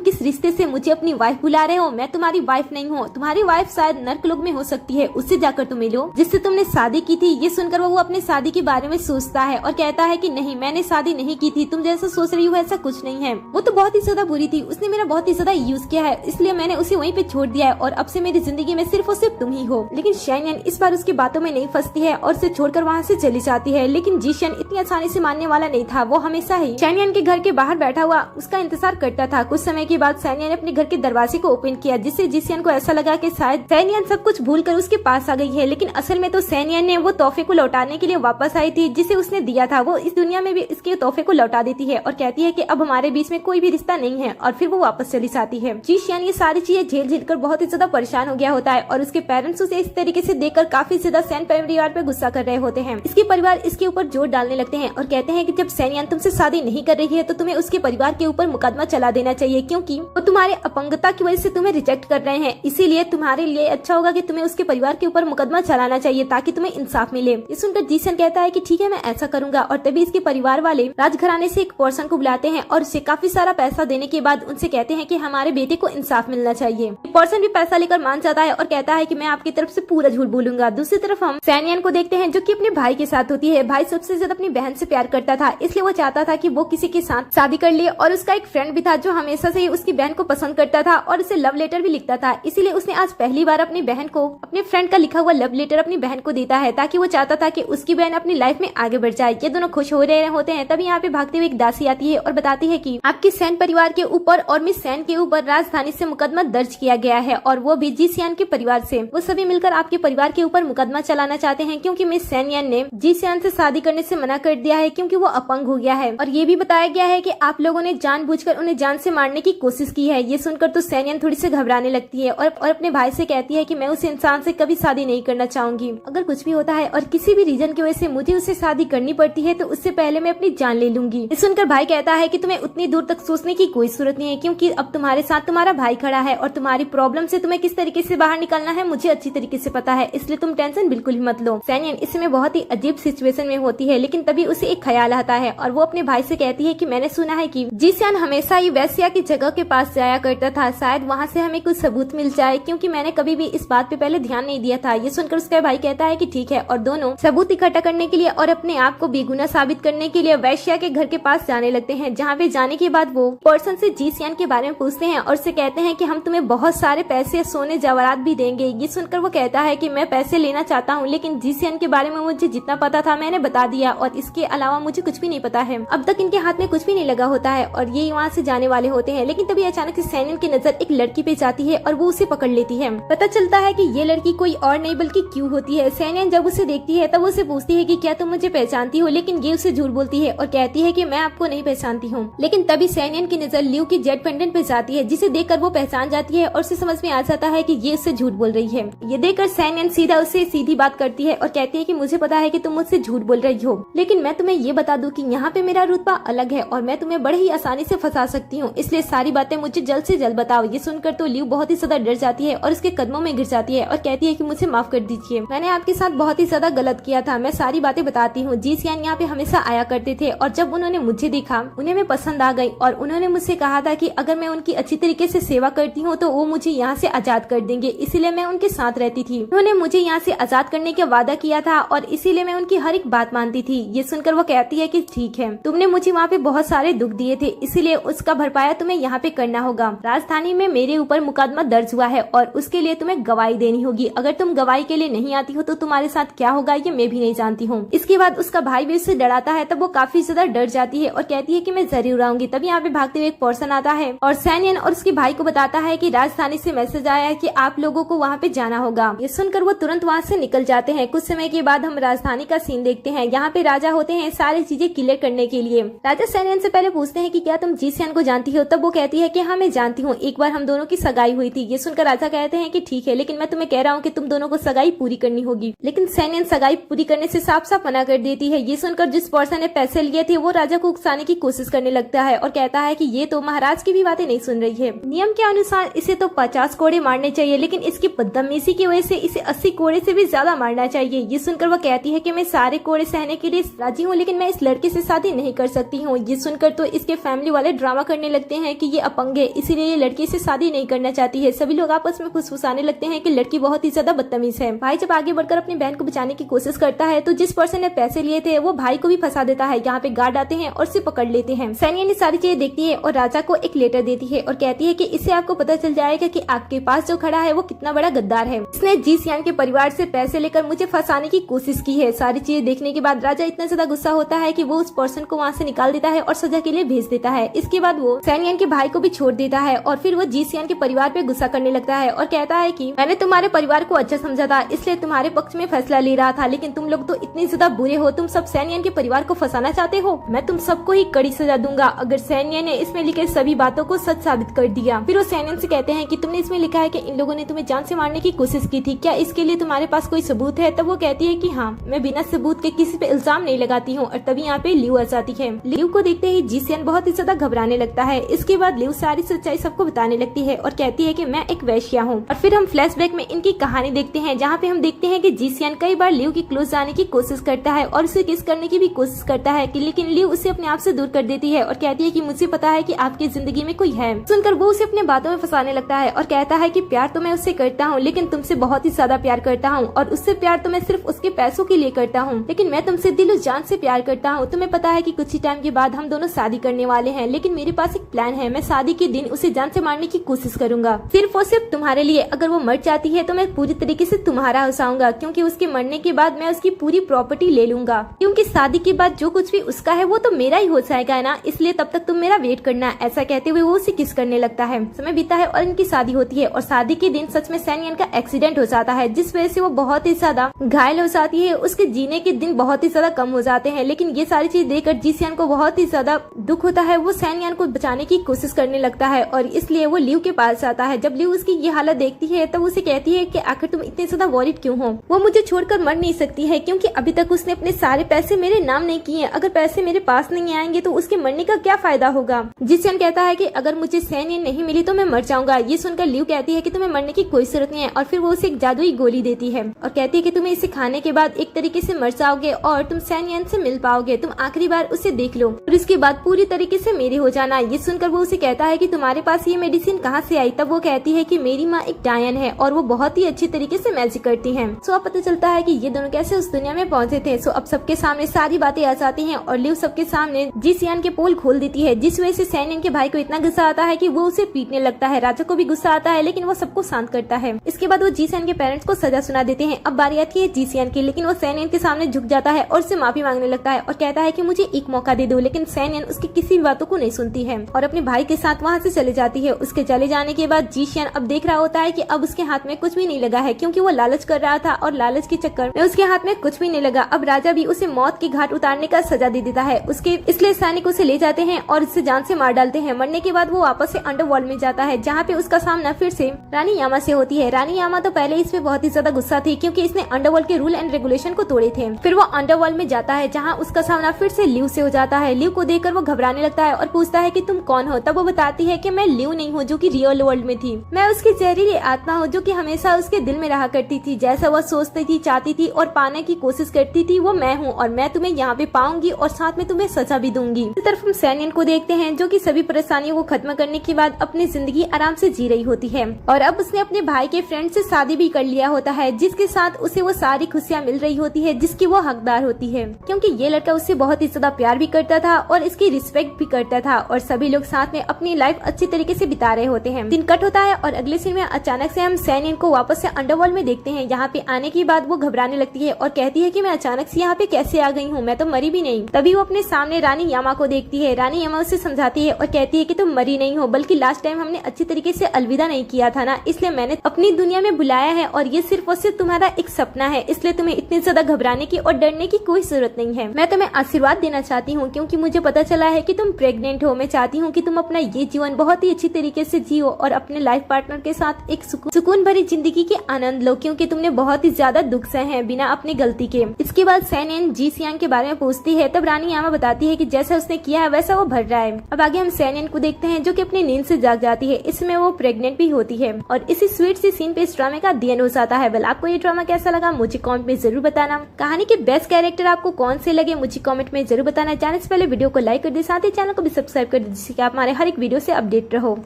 किस रिश्ते से मुझे अपनी वाइफ बुला रहे हो। मैं तुम्हारी वाइफ नहीं हूँ, तुम्हारी वाइफ शायद नर्कलोक में हो सकती है, उससे जाकर तुम मिलो जिससे तुमने शादी की थी। ये सुनकर वो अपने शादी के बारे में सोचता है और कहता है कि नहीं, मैंने शादी शादी नहीं की थी, तुम जैसा सोच रही हो ऐसा कुछ नहीं है। वो तो बहुत ही ज्यादा बुरी थी, उसने मेरा बहुत ही ज्यादा यूज किया है, इसलिए मैंने उसे वहीं पे छोड़ दिया है और अब से मेरी जिंदगी में सिर्फ और सिर्फ तुम ही हो। लेकिन शैनियन इस बार उसकी बातों में नहीं फंसती है और उसे छोड़कर वहाँ से चली जाती है। लेकिन जीशियन इतनी आसानी से मानने वाला नहीं था, वो हमेशा ही शैनियन के घर के बाहर बैठा हुआ उसका इंतजार करता था। कुछ समय के बाद शैनियन ने अपने घर के दरवाजे को ओपन किया, जिससे जीशियन को ऐसा लगा कि शायद शैनियन सब कुछ भूल कर उसके पास आ गई है। लेकिन असल में तो शैनियन ने वो तोहफे को लौटाने के लिए वापस आई थी जिसे उसने दिया था। वो इस दुनिया में भी इसके तोहफे को लौटा देती है और कहती है कि अब हमारे बीच में कोई भी रिश्ता नहीं है, और फिर वो वापस चली जाती है। जीशियन ये सारी चीजें झेल झेल कर बहुत ही ज्यादा परेशान हो गया होता है और उसके पेरेंट्स उसे इस तरीके से देखकर काफी ज्यादा सैन परिवार पर गुस्सा कर रहे होते हैं। इसके परिवार इसके ऊपर जोर डालने लगते हैं और कहते हैं कि जब शैनियन तुमसे शादी नहीं कर रही है तो तुम्हें उसके परिवार के ऊपर मुकदमा चला देना चाहिए, क्योंकि वो तुम्हारे अपंगता की वजह से तुम्हें रिजेक्ट कर रहे हैं। इसीलिए तुम्हारे लिए अच्छा होगा कि तुम्हें उसके परिवार के ऊपर मुकदमा चलाना चाहिए ताकि तुम्हें इंसाफ मिले। ये सुनकर जीशियन कहता है कि ठीक है, मैं ऐसा करूंगा। और तभी इसके परिवार वाले राजघराने से एक पर्सन को बुलाते हैं और उसे काफी सारा पैसा देने के बाद उनसे कहते हैं कि हमारे बेटे को इंसाफ मिलना चाहिए। पर्सन भी पैसा लेकर मान जाता है और कहता है कि मैं आपकी तरफ से पूरा झूठ बोलूंगा। दूसरी तरफ हम शैनियन को देखते हैं जो कि अपने भाई के साथ होती है। भाई सबसे ज्यादा अपनी बहन से प्यार करता था, इसलिए वो चाहता था कि वो किसी के साथ शादी कर ले। और उसका एक फ्रेंड भी था जो हमेशा से उसकी बहन को पसंद करता था और उसे लव लेटर भी लिखता था। इसीलिए उसने आज पहली बार अपनी बहन को अपने फ्रेंड का लिखा हुआ लव लेटर अपनी बहन को देता है, ताकि वो चाहता था कि उसकी बहन अपनी लाइफ में आगे बढ़ जाए। ये दोनों खुश हो रहे होते हैं। तभी यहाँ पे भागते हुए एक दासी आती है और बताती है कि आपके सैन परिवार के ऊपर और मिस सैन के ऊपर राजधानी से मुकदमा दर्ज किया गया है, और वो भी जीशियन के परिवार से। वो सभी मिलकर आपके परिवार के ऊपर मुकदमा चलाना चाहते हैं, क्योंकि मिस सैनियन ने जीशियन से शादी करने से मना कर दिया है क्योंकि वो अपंग हो गया है। और ये भी बताया गया है कि आप लोगों ने जानबूझकर उन्हें जान से मारने की कोशिश की है। ये सुनकर तो सैनियन थोड़ी सी घबराने लगती है और अपने भाई से कहती है कि मैं उस इंसान से कभी शादी नहीं करना चाहूंगी। अगर कुछ भी होता है और किसी भी रीजन की वजह से मुझे उससे शादी करनी पड़ती है तो उससे पहले मैं अपनी जान ले लूंगी। ये सुनकर भाई कहता है कि तुम्हें उतनी दूर तक सोचने की कोई जरूरत नहीं है, क्योंकि अब तुम्हारे साथ तुम्हारा भाई खड़ा है और तुम्हारी प्रॉब्लम से तुम्हें किस तरीके से बाहर निकलना है मुझे अच्छी तरीके से पता है, इसलिए तुम टेंशन बिल्कुल ही मत लो। सैनियन इस समय बहुत ही अजीब सिचुएशन में होती है, लेकिन तभी उसे एक ख्याल आता है और वो अपने भाई से कहती है कि मैंने सुना है कि जीशियन हमेशा ही वैश्या की जगह के पास जाया करता था, शायद वहाँ से हमें कुछ सबूत मिल जाए, क्योंकि मैंने कभी भी इस बात पे पहले ध्यान नहीं दिया था। ये सुनकर उसका भाई कहता है कि ठीक है, और दोनों सबूत इकट्ठा करने के लिए और अपने आप को बेगुनाह साबित करने के लिए वैश्या के घर के पास जाने लगते हैं। जहाँ पे जाने के बाद वो पर्सन से जीशियन के बारे में पूछते हैं और उसे कहते हैं कि हम तुम्हें बहुत सारे पैसे, सोने, जवाहरात भी देंगे। ये सुनकर वो कहता है कि मैं पैसे लेना चाहता हूँ, लेकिन जीशियन के बारे में मुझे जितना पता था मैंने बता दिया और इसके अलावा मुझे कुछ भी नहीं पता है। अब तक इनके हाथ में कुछ भी नहीं लगा होता है और ये वहाँ से जाने वाले होते हैं। लेकिन तभी अचानक से सैनियन की नजर एक लड़की पे जाती है और वो उसे पकड़ लेती है। पता चलता है कि ये लड़की कोई और नहीं बल्कि क्यू होती है। सैनियन जब उसे देखती है तब उसे पूछती है कि क्या तुम मुझे पहचानती हो, लेकिन ये उसे झूठ बोलती है और कहती है कि मैं आपको नहीं पहचानती हूँ। लेकिन तभी सैनियन की नजर ल्यू की जेड पेंडेंट पे जाती है, जिसे देखकर वो पहचान जाती है और उसे समझ में आ जाता है कि ये उससे झूठ बोल रही है। ये देखकर सैनियन सीधा उससे सीधी बात करती है और कहती है कि मुझे पता है कि तुम मुझसे झूठ बोल रही हो, लेकिन मैं तुम्हें ये बता दूं कि यहाँ पे मेरा रुतबा अलग है और मैं तुम्हें बड़े ही आसानी से फंसा सकती हूँ, इसलिए सारी बातें मुझे जल्द से जल्द बताओ। ये सुनकर तो ल्यू बहुत ही ज्यादा डर जाती है और उसके कदमों में गिर जाती है और कहती है कि मुझे माफ कर दीजिए, मैंने आपके साथ बहुत ही ज्यादा गलत किया था, मैं सारी बातें बताती हूँ। जीशियन यहाँ पे हमेशा आया करते थे और जब उन्होंने मुझे देखा उन्हें मैं पसंद आ गई और उन्होंने मुझसे कहा था कि अगर मैं उनकी अच्छी तरीके से सेवा करती हूँ तो वो मुझे यहाँ से आजाद कर देंगे, इसीलिए मैं उनके साथ रहती थी। उन्होंने मुझे यहाँ से आजाद करने का वादा किया था और इसीलिए मैं उनकी हर एक बात मानती थी। ये सुनकर वो कहती है कि ठीक है, तुमने मुझे वहाँ पे बहुत सारे दुख दिए थे, इसीलिए उसका भरपाया तुम्हें यहाँ पे करना होगा। राजधानी में मेरे ऊपर मुकदमा दर्ज हुआ है और उसके लिए तुम्हें गवाही देनी होगी। अगर तुम गवाही के लिए नहीं आती हो तो तुम्हारे साथ क्या होगा ये मैं भी नहीं जानती हूँ। इसके बाद उसका भाई भी उससे डराता है, तब वो काफी ज्यादा डर जाती है और कहती है कि मैं जरूर आऊंगी। तभी यहाँ पे भागते हुए एक पर्सन आता है और सैनियन और उसके भाई को बताता है कि राजधानी से मैसेज आया है कि आप लोगों को वहाँ पे जाना होगा। ये सुनकर वो तुरंत वहाँ से निकल जाते हैं। कुछ समय के बाद हम राजधानी का सीन देखते हैं। यहाँ पे राजा होते हैं सारी चीजें क्लियर करने के लिए। राजा सैनियन से पहले पूछते हैं कि क्या तुम जीशियन को जानती हो, तब वो कहती है कि हाँ मैं जानती हूँ, एक बार हम दोनों की सगाई हुई थी। ये सुनकर राजा कहते हैं कि ठीक है, लेकिन मैं तुम्हें कह रहा हूँ कि तुम दोनों को सगाई पूरी करनी होगी। लेकिन सैनियन सगाई पूरी करने से साफ साफ मना कर देती है। ये सुनकर जिस पर्सन ने पैसे लिए थे वो राजा को उकसाने की कोशिश करने लगता है और कहता है कि ये तो महाराज की भी बातें नहीं सुन रही है। नियम के अनुसार इसे तो 50 कोड़े मारने चाहिए, लेकिन इसकी बदतमीजी की वजह से इसे 80 कोड़े से भी ज्यादा मारना चाहिए। ये सुनकर वो कहती है कि मैं सारे कोड़े सहने के लिए राजी हूँ, लेकिन मैं इस लड़के से शादी नहीं कर सकती हूँ। ये सुनकर तो इसके फैमिली वाले ड्रामा करने लगते हैं कि ये अपंग है, इसीलिए ये लड़की से शादी नहीं करना चाहती है। सभी लोग आपस में फुसफुसाने लगते हैं कि लड़की बहुत ही ज्यादा बदतमीज है। भाई जब आगे बढ़कर अपनी बहन को बचाने की कोशिश करता है तो जिस पर्सन ने पैसे लिए थे वो भाई को भी फंसा देता है। यहाँ जहाँ पे गार्ड आते हैं और उसे पकड़ लेते हैं। सैनियन ये सारी चीजें देखती है और राजा को एक लेटर देती है और कहती है कि इससे आपको पता चल जाएगा कि आपके पास जो खड़ा है वो कितना बड़ा गद्दार है। इसने जी सियान के परिवार से पैसे लेकर मुझे फंसाने की कोशिश की है। सारी चीजें देखने के बाद राजा इतना ज्यादा गुस्सा होता है कि वो उस पर्सन को वहाँ से निकाल देता है और सजा के लिए भेज देता है। इसके बाद वो सैनियन के भाई को भी छोड़ देता है और फिर वो जी सियान के परिवार पे गुस्सा करने लगता है और कहता है कि मैंने तुम्हारे परिवार को अच्छा समझा था, इसलिए तुम्हारे पक्ष में फैसला ले रहा था, लेकिन तुम लोग तो इतने ज्यादा बुरे हो, तुम सब सैनियन के परिवार को फंसाना चाहते हो। मैं तुम सबको ही कड़ी सजा दूंगा अगर सैनियन ने इसमें लिखे सभी बातों को सच साबित कर दिया। फिर वो सैनियन से कहते हैं कि तुमने इसमें लिखा है कि इन लोगों ने तुम्हें जान से मारने की कोशिश की थी, क्या इसके लिए तुम्हारे पास कोई सबूत है? तब वो कहती है कि हाँ, मैं बिना सबूत के किसी पे इल्जाम नहीं लगाती हूँ। और तभी यहाँ पे लियू आ जाती है। लियू को देखते ही जी सियान बहुत ही ज्यादा घबराने लगता है। इसके बाद लियू सारी सच्चाई सबको बताने लगती है और कहती है कि मैं एक वैश्या हूँ। और फिर हम फ्लैशबैक में इनकी कहानी देखते हैं, जहाँ पे हम देखते हैं कि जी सियान कई बार लियू की क्लोज जाने की कोशिश करता है और उसे किस करने की भी कोशिश करता है, लेकिन लियू उसे अपने आप से दूर कर देती है और कहती है कि मुझे पता है कि आपकी जिंदगी में कोई है। सुनकर वो उसे अपने बातों में फंसाने लगता है और कहता है कि प्यार तो मैं उससे करता हूँ, लेकिन तुमसे बहुत ही ज्यादा प्यार करता हूँ, और उससे प्यार तो मैं सिर्फ उसके पैसों के लिए करता हूँ, लेकिन मैं तुमसे दिलो जान से प्यार करता हूँ। तुम्हें पता है कि कुछ ही टाइम के बाद हम दोनों शादी करने वाले हैं, लेकिन मेरे पास एक प्लान है। मैं शादी के दिन उसे जान से मारने की कोशिश करूंगा, सिर्फ और सिर्फ तुम्हारे लिए। अगर वो मर जाती है तो मैं पूरी तरीके से तुम्हारा हंसाऊंगा, क्योंकि उसके मरने के बाद मैं उसकी पूरी प्रॉपर्टी ले लूंगा, क्योंकि शादी के बाद जो कुछ भी उसका है वो तो मेरा ही हो जाएगा ना, इसलिए तब तक तुम मेरा वेट करना। ऐसा कहते हुए वो उसे किस करने लगता है। समय बीता है और इनकी शादी होती है और शादी के दिन सच में सैनियन का एक्सीडेंट हो जाता है, जिस वजह से वो बहुत ही ज्यादा घायल हो जाती है। उसके जीने के दिन बहुत ही ज्यादा कम हो जाते हैं, लेकिन ये सारी चीज देखकर जी सियान को बहुत ही ज्यादा दुख होता है। वो सैनियन को बचाने की कोशिश करने लगता है और इसलिए वो लियू के पास जाता है। जब लियू उसकी ये हालत देखती है तब उसे कहती है कि आखिर तुम इतने ज्यादा वॉरिड क्यों हो? वो मुझे छोड़कर मर नहीं सकती है, क्योंकि अभी तक उसने अपने सारे पैसे मेरे नाम नहीं किए। अगर पैसे मेरे पास नहीं आएंगे तो उसके मरने का क्या फायदा होगा? जी सियान कहता है कि अगर मुझे सैनियन नहीं मिली तो मैं मर जाऊंगा। ये सुनकर लियू कहती है कि तुम्हें मरने की कोई जरूरत नहीं है, और फिर वो उसे एक जादुई गोली देती है और कहती है कि तुम्हें इसे खाने के बाद एक तरीके से मर जाओगे और तुम सैनियन से मिल पाओगे। तुम आखिरी बार उसे देख लो और इसके बाद पूरी तरीके से मेरे हो जाना। ये सुनकर वो उसे कहता है कि तुम्हारे पास ये मेडिसिन कहाँ से आई? तब वो कहती है कि मेरी माँ एक डायन है और वो बहुत ही अच्छी तरीके से मैजिक करती है। सो अब पता चलता है कि ये दोनों कैसे उस दुनिया में पहुंचे थे। सो अब सबके सामने सारी बातें आ जाती हैं और लियू सबके सामने जी सियान के पोल खोल देती है, जिस वजह से सैनियन के भाई को इतना गुस्सा आता है कि वो उसे पीटने लगता है। राजा को भी गुस्सा आता है, लेकिन वो सबको शांत करता है। इसके बाद वो जी सियान के पेरेंट्स को सजा सुना देते हैं। अब बारी आती है जी सियान की, लेकिन वो सैनियन के सामने झुक जाता है और उससे माफी मांगने लगता है और कहता है कि मुझे एक मौका दे दो, लेकिन सैनियन उसकी किसी भी बातों को नहीं सुनती है और अपने भाई के साथ वहाँ से चले जाती है। उसके चले जाने के बाद जी सियान अब देख रहा होता है कि अब उसके हाथ में कुछ भी नहीं लगा है, क्योंकि वो लालच कर रहा था और लालच के चक्कर में उसके हाथ में कुछ भी नहीं लगा। अब राजा भी उसे मौत के घाट उतारने का सजा दे देता है। उसके इसलिए सैनिक उसे ले जाते हैं और उससे जान से मार डालते हैं। मरने के बाद वो वापस से अंडरवर्ल्ड में जाता है, जहाँ पे उसका सामना फिर से रानी यामा से होती है। रानी यामा तो पहले इस पे बहुत ही ज्यादा गुस्सा थी, क्योंकि इसने अंडरवर्ल्ड के रूल एंड रेगुलेशन को तोड़े थे। फिर वो अंडरवर्ल्ड में जाता है, जहाँ उसका सामना फिर से लियू से हो जाता है। लियू को देखकर वो घबराने लगता है और पूछता है कि तुम कौन हो? तब वो बताती है कि मैं लियू नहीं हूँ, जो कि रियल वर्ल्ड में थी। मैं उसकी जहरीली आत्मा हूँ, जो कि हमेशा उसके दिल में रहा करती थी। जैसा वो सोचती थी, चाहती थी और पाने की कोशिश करती थी, वो मैं हूँ, और मैं तुम्हें यहाँ पे पाऊंगी और साथ में तुम्हें सजा भी दूंगी। इस तरफ हम सैनियन को देखते हैं, जो कि सभी परेशानियों को खत्म करने के बाद अपनी जिंदगी आराम से जी रही होती है और अब उसने अपने भाई के फ्रेंड से शादी भी कर लिया होता है, जिसके साथ उसे वो सारी खुशियाँ मिल रही होती है जिसकी वो हकदार होती है, क्योंकि ये लड़का उससे बहुत ही ज्यादा प्यार भी करता था और इसकी रिस्पेक्ट भी करता था और सभी लोग साथ में अपनी लाइफ अच्छी तरीके से बिता रहे होते हैं। दिन कट होता है और अगले सीन में अचानक से हम सैनियन को वापस से अंडरवर्ल्ड में देखते हैं। यहाँ पे आने के बाद वो घबराने लगती है और कहती है कि मैं अचानक से यहाँ पे कैसे आ गई हूँ, मैं तो मरी भी नहीं। तभी वो अपने सामने रानी यामा को देखती है। रानी यामा उसे समझाती है और कहती है कि तुम मरी नहीं हो, बल्कि लास्ट टाइम हमने अच्छी तरीके से अलविदा नहीं किया था ना, इसलिए मैंने अपनी दुनिया में बुलाया है और ये सिर्फ और सिर्फ तुम्हारा एक सपना है, इसलिए तुम्हें इतनी ज्यादा घबराने की और डरने की कोई जरूरत नहीं है। मैं तुम्हें आशीर्वाद देना चाहती हूँ, क्योंकि मुझे पता चला है कि तुम प्रेग्नेंट हो। मैं चाहती हूँ कि तुम अपना ये जीवन बहुत ही अच्छी तरीके से जियो और अपने लाइफ पार्टनर के साथ एक सुकून भरी जिंदगी के आनंद लो, क्योंकि तुमने बहुत ही ज्यादा दुख सहे हैं बिना अपनी गलती के। इसके बाद सैनियन जी सियांग के बारे में पूछती है, तब रानी यामा बताती है कि जैसा उसने किया है वैसा वो भर रहा है। अब आगे हम सैनियन को देखते हैं, जो कि अपनी नींद से जाग जाती है। इसमें वो प्रेग्नेंट भी होती है और इसी स्वीट सी सीन पे इस ड्रामे का दी एंड हो जाता है। वेल, आपको ये ड्रामा कैसा लगा मुझे कमेंट में जरूर बताना। कहानी के बेस्ट कैरेक्टर आपको कौन से लगे मुझे कमेंट में जरूर बताना। जाने से पहले वीडियो को लाइक कर दे, साथ ही चैनल को भी सब्सक्राइब कर दे, जिससे कि आप हमारे हर एक वीडियो से अपडेट रहो।